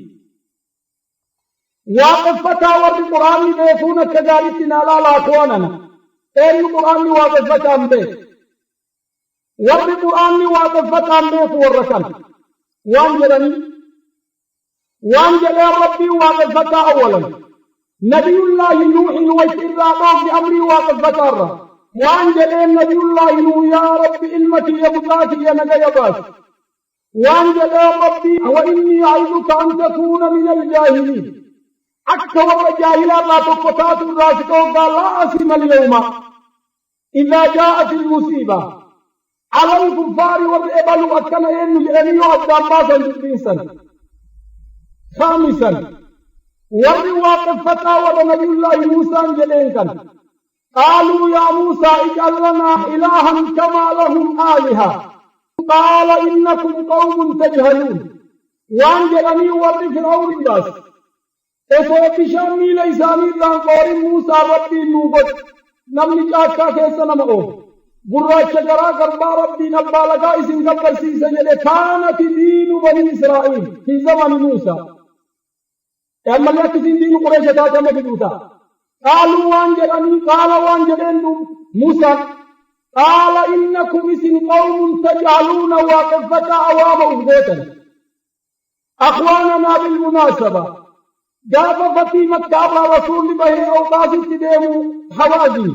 waaqeffataa warri quraanni beekuun akka gaariitti naa laalaa koonana eenyu quraanni waaqeffataan beeku warri quraanni waaqeffataan beeku warra kan waan jedhanii waan jedhee rabbii waaqeffataa awwalan nabiyullaahi nuuhin wayti irraa dhoofni amrii waaqeffataarra waan jedhee nabiyullaahi nuuh yaa rabbi ilmati yabutaati ya nagaya baasi waan jedhee rabbii wa innii a'iduka an takuuna min aljaahiliin akka warra jaahilaarraa tokko taatu irraa si dhooggaa laa asima alyawma idaa jaa'at ilmusiiba ala alkuffaari warri ebalu akkana eenyu jedhanii yoo addaan baasan dubbiinsan خامسا warri waaqeffataa warra nabiyullaahi muusaan jedheen kan قالوا يا موسى اجعل لنا إلها كما لهم آلهة قال إنكم قوم تجهلون وان جلني ورد فرعون الناس اسو بشامي ليساني دان قول موسى ربي نوبت نمني جاكا كيسا نمو براچ جرا غربا ربي نبا لگا اسن قبر سيسا جلے كانت دين بني إسرائيل في زمن موسى اما لك دين قريش تاتا مجدوتا قالوا وانجلني قال وانجلن موسى قال إنكم اسم قوم تجعلون واقفة عوام أبوتا أخواننا بالمناسبة جاب فتي مكة رسول به أو باسط ديمو حوازي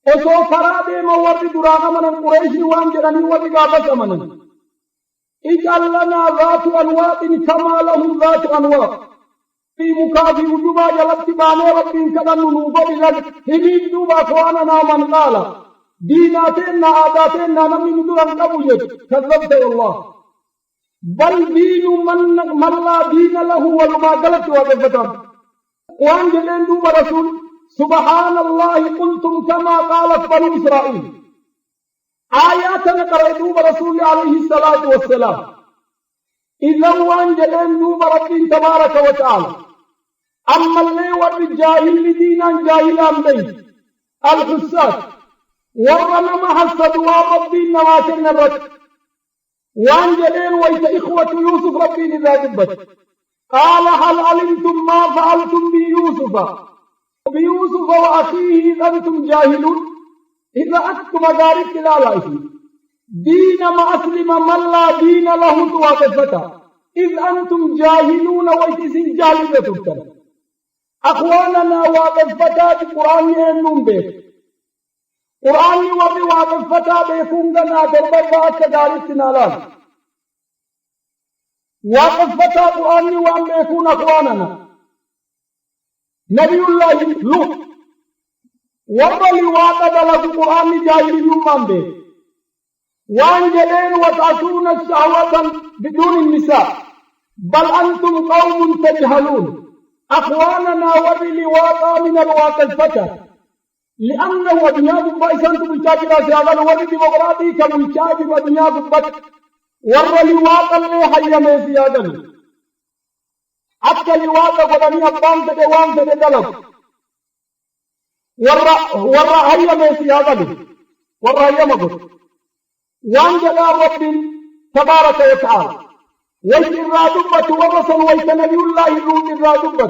اسو فرا ديمو ورد دراغا من قريش وانجلني ورد قابس أمنا اجعل لنا ذات أنواط كما لهم ذات أنواط في مكافي وجوبا جلت باني ربي كدن نوبا بلد همين دوبا أخواننا من قال ديناتنا عاداتنا نمي ندران قبوجت كذبت والله بل دين من لا دين له ولما قلت وقفتان وان جلين دوبا رسول سبحان الله قلتم كما قالت بنو إسرائيل آياتنا قرأ دوبا رسول عليه الصلاة والسلام إذا وان جلين دوبا ربي تبارك وتعالى أما اللي والجاهل دينا جاهلان بيت الحساد ورنا حسد وربي نواتن الرد وان جلين ويت إخوة يوسف ربي إذا دبت قال هل علمتم ما فعلتم بيوسف وأخيه إذا أنتم جاهلون إذا أنتم مدارك لا لائفي دين ما أسلم من لا دين له توافتا إذ أنتم جاهلون ويتسين جاهلة تبتل أخواننا وافتا بقرآن ينون بيت قرآن وفي وافتا بيكون لنا دربا كدارت نالان وافتا قرآن وان بيكون أخواننا نبي الله لوط وضل واتد لك قرآن جاهل يمان بيت وان جلين وتعصون الشهوة بدون النساء بل أنتم قوم تجهلون أخواننا وبالواقع من الواقع الفتى لأنه ودنيا بيسان تبتاجر سيادان ودي ديمقراطي كبتاجر ودنيا ببت والواقع اللي حي من سيادان أكا الواقع ودني أبان تدي وان تدي دلب حي من سيادان حي مقر وان جلا رب تبارك وتعالى ويت الرادبة ورسل ويت نبي الله روح الرادبة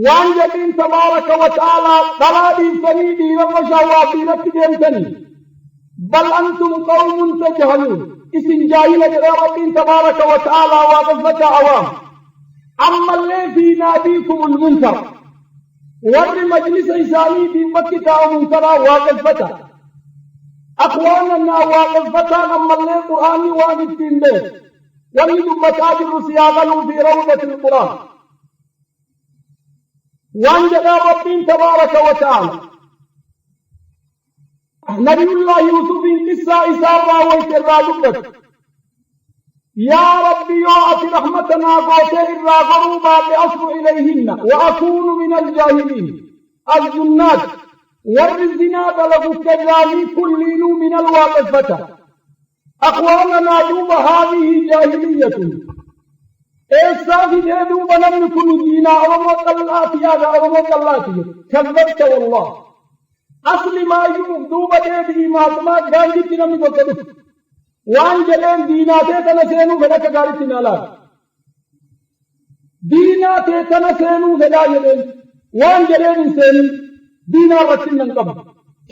وان جبين تبارك وتعالى قلابي فريدي ومشاوابي نتجمتني بل أنتم قوم تجهلون اسم جاهلة رب تبارك وتعالى وقفة عوام أما اللي في ناديكم المنكر ور مجلس إساني في مكة ومنكرا وقفة أخواننا وقفتا أما اللي قرآن واقفتين بيت ولد متاجر سياغلوا في روضة القرآن وانجد ربي تبارك وتعالى نبي الله يوسف قصة إسارة ويترادبت يا ربي يعطي رحمتنا قوتي إلا غروبا لأصل إليهن وأكون من الجاهلين الجنات والزنا بلغوا كجالي كلين من الواقفة أخواننا دوب هذه جاهلية إيسافي دوب لم يكن دينا أرمك الله يا أرمك الله كذبت والله أصل ما يوم دوب دي ما تما غاندي تنمي بكدف وان جلين دينا تنسينو فلك غاري تنالا دينا تيتنا سينو فلا يدين وان جرين سين دينا رتين ننقب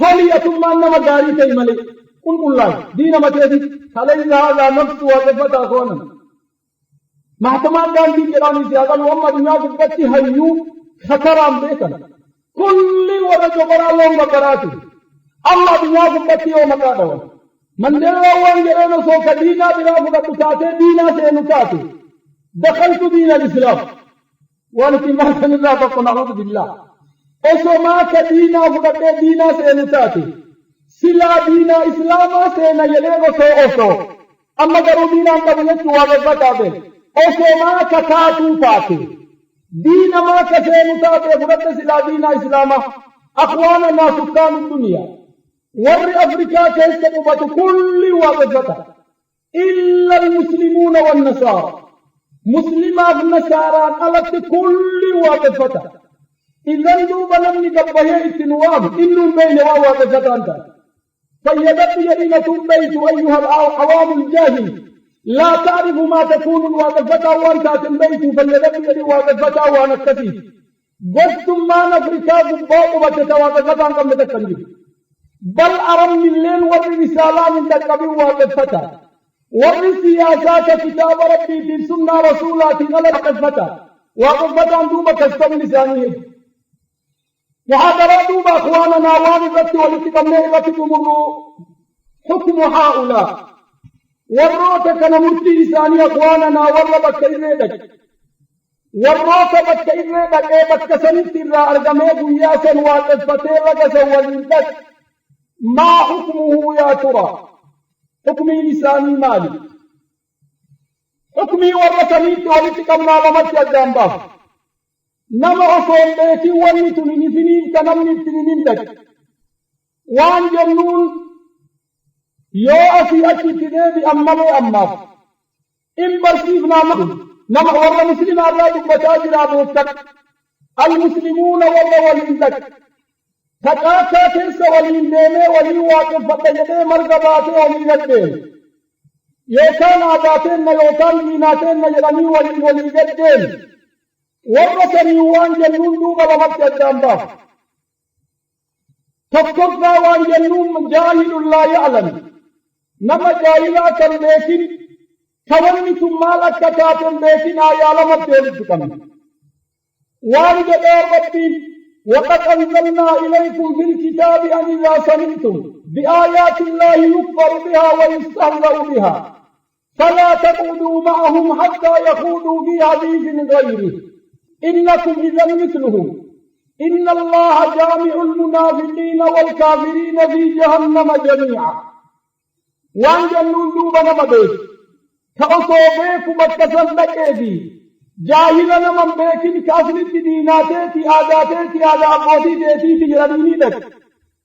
فلية ما نما داري تيمالي قل الله دينا متيدي خلين هذا نفس وقفت أخوانا محتمى غاندي جراني سيادة وما دنيا بكتي هيو خطرام بيتنا كل ورجو برا لهم بكراتي الله دنيا بكتي ومكادوا من دلوا وان جرين سوك دينا بلا فقطاتي دينا سينوكاتي دخلت دين الإسلام وانتي ما كان الله فقنا نعوذ بالله ऐसो माँ के दीना फुकते दीना से नुताते सिला दीना इस्लामा से न यलेगो सो ओसो अम्मा करो दीना का मुझे चुआवे बता दे ऐसो माँ कथा तू पाते दीना माँ कसे नुताते फुकते सिला दीना इस्लामा अखवाना ना सुकान दुनिया वर अफ्रीका के इसके मुबत कुल्ली वावे बता इल्ला मुस्लिमून वन नसारा मुस्लिम अब नसारा अलग कुल्ली वावे बता إذن دوبا نمني قبهي اتنواب إنو بين واوا بفتانتا فيدت يدينة بيت أيها العوام الجاهل لا تعرف ما تكون الواقفة وانتا تنبيت فيدت يدي واقفة وانكتفي قلتم ما نفركا قباق وتتواقفة قم تكنجب بل أرم الليل والرسالة من تكبي واقفة والسياسات كتاب ربي في سنة رسولات غلط واقفة دوبا كستم لسانيه محاضرات بأخواننا وانبت والتقمنا التي تمر حكم هؤلاء والروتك نمرتي لساني أخواننا والربك إذنك والروتك إذنك إيبك سنت الرا أرقمي بياسا واتفتي رقسا والإنتك ما حكمه يا ترى حكمي لساني مالي حكمي والرسميت والتقمنا لمت الجنبه nama osoon beeki wanni tun hin ifiniin ka namni ittin hin hindhaqe waan jennuun yoo asii achitti deebi'an malee ammaaf in barsiifnaa nama warra muslimaa irraa dubbataa jiraa beektan almuslimuuna warra waliin dhaqe taqaakaa keessa waliin deemee waliin waaqeffadha jedhee marga baatee walii gaddeeme yookaan aadaateenna yookaan diinaateenna jedhanii walii gaddeeme ورثني وان جنون دوبا لمت الجنبا تفكرنا وان جنون جاهل لا يعلم نما جاهلات لكن توليتم مالك كاتم لكن آيا لمت يلتكم وان جدار ربي وقد أنزلنا إليكم في الكتاب أن إذا سمعتم بآيات الله يكفر بها ويستهزأ بها فلا تقعدوا معهم حتى يخوضوا في حديث غيره إنكم إذا مثلهم إن الله جامع المنافقين والكافرين في جهنم جميعا وان جنون دوبا نمبيك كأصوبيك بكسن بكيدي جاهلنا من بيكين كاسلت ديناتي آداتي آداء قوتي ديتي تجرديني لك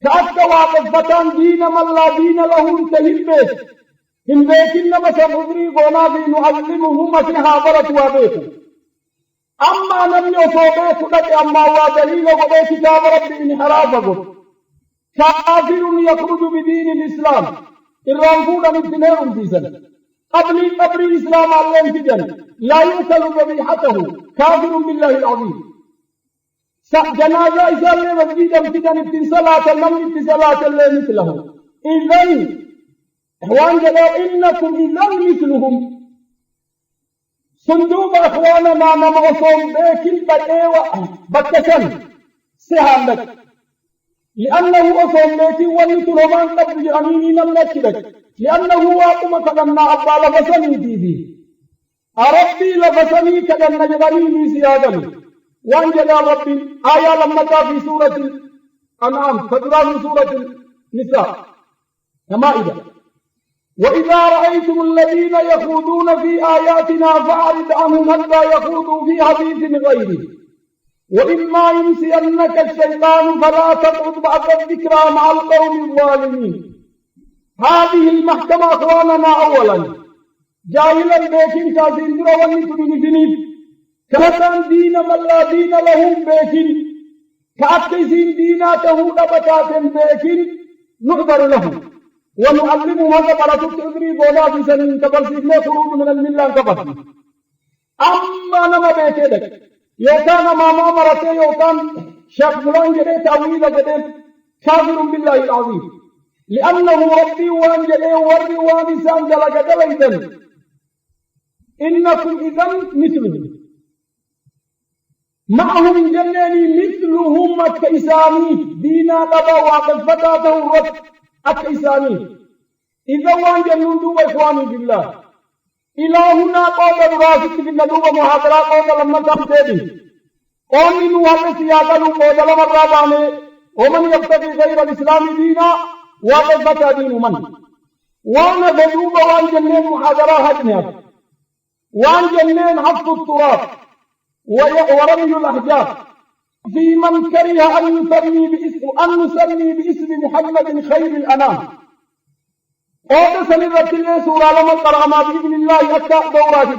كأكا واقفتان دين من لا دين لهم تهل بيك إن بيكين نمسا مدري قونا في نعلمهم مسيحا برت وابيكم أما لم يصوبه لك أما هو دليل وبه كتاب ربي انحرافه كافر يخرج بدين الإسلام الرانفون من دينهم في سنة قبل الإسلام عليهم في جنة لا يؤكل ذبيحته كافر بالله العظيم جنازة إسلام مسجدا في جنة صلاة لم صلاة الله مثله إذن إخوان جلال إنكم إذن مثلهم صندوق أخواننا نمعصهم بكل بدأ بكسن سهامك لأنه أصهم بكي ولتلمان قبل جرمين نملكك لأنه واقم كدنا أبا لبسني ديدي أربي لبسني كدنا جرمين سيادني وانجل ربي آية لما في سورة الأنعام فترى من سورة النساء المائدة وإذا رأيتم الذين يخوضون في آياتنا فأعرض عنهم حتى يخوضوا في حديث غيره وإما ينسينك الشيطان فلا تقعد بعد الذكرى مع القوم الظالمين هذه المحكمة أخواننا أولا جاهلا بيكين كازين درواني تبين جنيب كمتان دين من لا دين لهم بيكين كأكسين ديناته لبتات بيكين نقدر لهم ونعلمه هذا براتك تدري بولا في سنين كبرسيب لا خروج من الملة كبرسيب أما نما بيتك يوكان ما مرتين يوكان شاكلان جدي تأويل جدي كافر بالله العظيم لأنه ربي وان جدي وربي وان سان جلق جليدا إنكم إذن مثلهم معهم جناني مثلهم الكيساني دينا دبا وقد فتاته الرب الكيساني إذا وان جنون دوب إخواني بالله إلهنا قوم براسك في الندوب محاضرة قوم لما تبتدي قوم نواب سيادة قوم لما رابعني ومن يبتغي غير الإسلام دينا وقد فتى دين من وانا بدوب وان جنين محاضرة هجنات وان جنين حفظ التراب ورمي الأحجار في من كره أن نسمي باسم محمد خير الأنام قد سنرت الله سورة لما قرأنا بإذن الله أكا دورات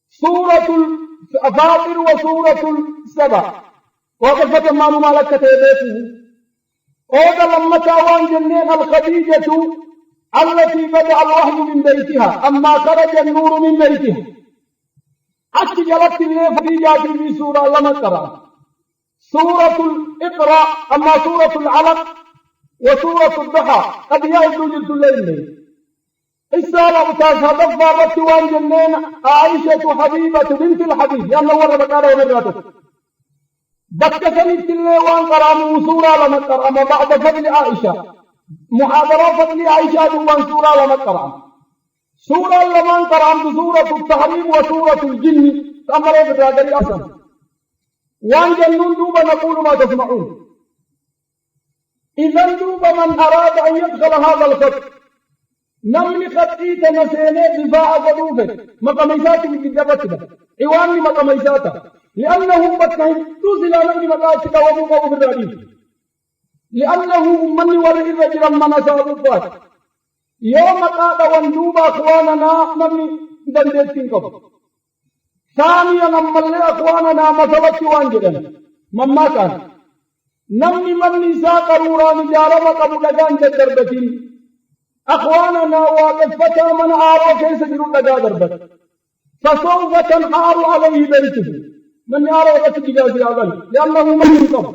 سورة الفاطر وسورة السبع وقد فتمان مالك تيبيته قد لما تاوان جنين الخديجة التي بدأ الوحي من بيتها أما خرج النور من بيتها أكي جلت الله خديجة في سورة لما قرأ سورة الإقراء أما سورة العلق وسورة الضحى قد يعد جلد الليل السالة بتاعها ضفة بتوان جنين عائشة حبيبة بنت الحبيب لأنه ورد بكاره ومراته بكثني الله وان قرأ سورة لما قرأ بعد فضل عائشة محاضرة فضل عائشة وان سورة لما قرأ سورة لما قرأ سورة التحريم وسورة الجن أمر بتاعي أصلا وان جنون دوبا نقول ما تسمعون إذا دوب من أراد أن يدخل هذا الخط نمني خطي تنسيني دفاع ضروفه مقاميسات من كتابتنا إيواني مقاميساته لأنه بطنه توزل نمني مقاسك ومقه بالرئيس لأنه مني ورئي رجلا من أسابقات يوم قاد واندوب أخواننا نمني دندتين قبل ثانيا نمالي أخواننا مثلت وانجدا مما كان نمني من نساء قروران جارما قبل لقان تدربتين أخواننا وقد فتى من آروا كيس جروا لقا دربت فسوف تنحار عليه بيته من آروا تتجازي أغل لأنه من ينقب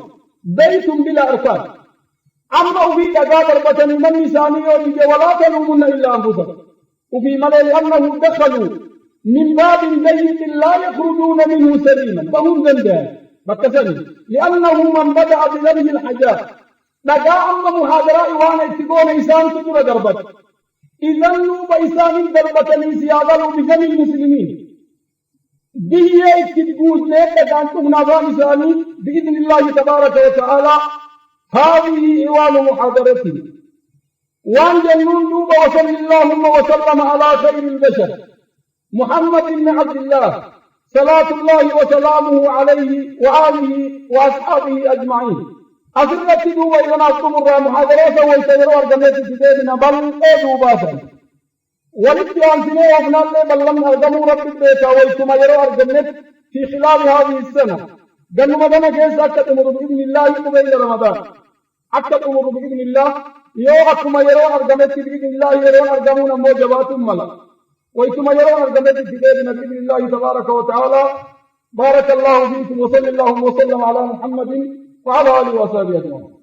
بيت بلا أركان أما في لقا دربت من نساني يريد ولا تلومن إلا أنفسهم وفي ملل أنه دخلوا من باب ضيق لا يخرجون منه سليما فهم ذنبان بكثني لأنه من بدأ بذنب الحجات لقى أن محاضرة وانا اتقون إنسان تقول دربت إذا نوب إنسان دربت لسيادة بذنب المسلمين به اتقود لك أنتم نظام إنساني بإذن الله تبارك وتعالى هذه إيوان محاضرتي وان جنون نوب وصل اللهم وسلم على خير البشر محمد بن عبد الله صلاة الله وسلامه عليه وآله وأصحابه أجمعين أسرت دوبا إذا نأخذ مرة محاضرات والتجربة الجميع تسيدنا بل قدوا باسا والاتيان سنة أبنى الله بل لم أرجموا رب البيت ويتم يروا الجميع في خلال هذه السنة قالوا مدنا كيس أكت أمر بإذن الله قبل رمضان أكت أمر بإذن الله يو أكما يروا الجميع بإذن الله يروا الجمون موجبات ملا ويتم يرون الجميع في كتابنا بإذن الله تبارك وتعالى بارك الله فيكم وصلى الله وسلم على محمد وعلى آله وصحبه أجمعين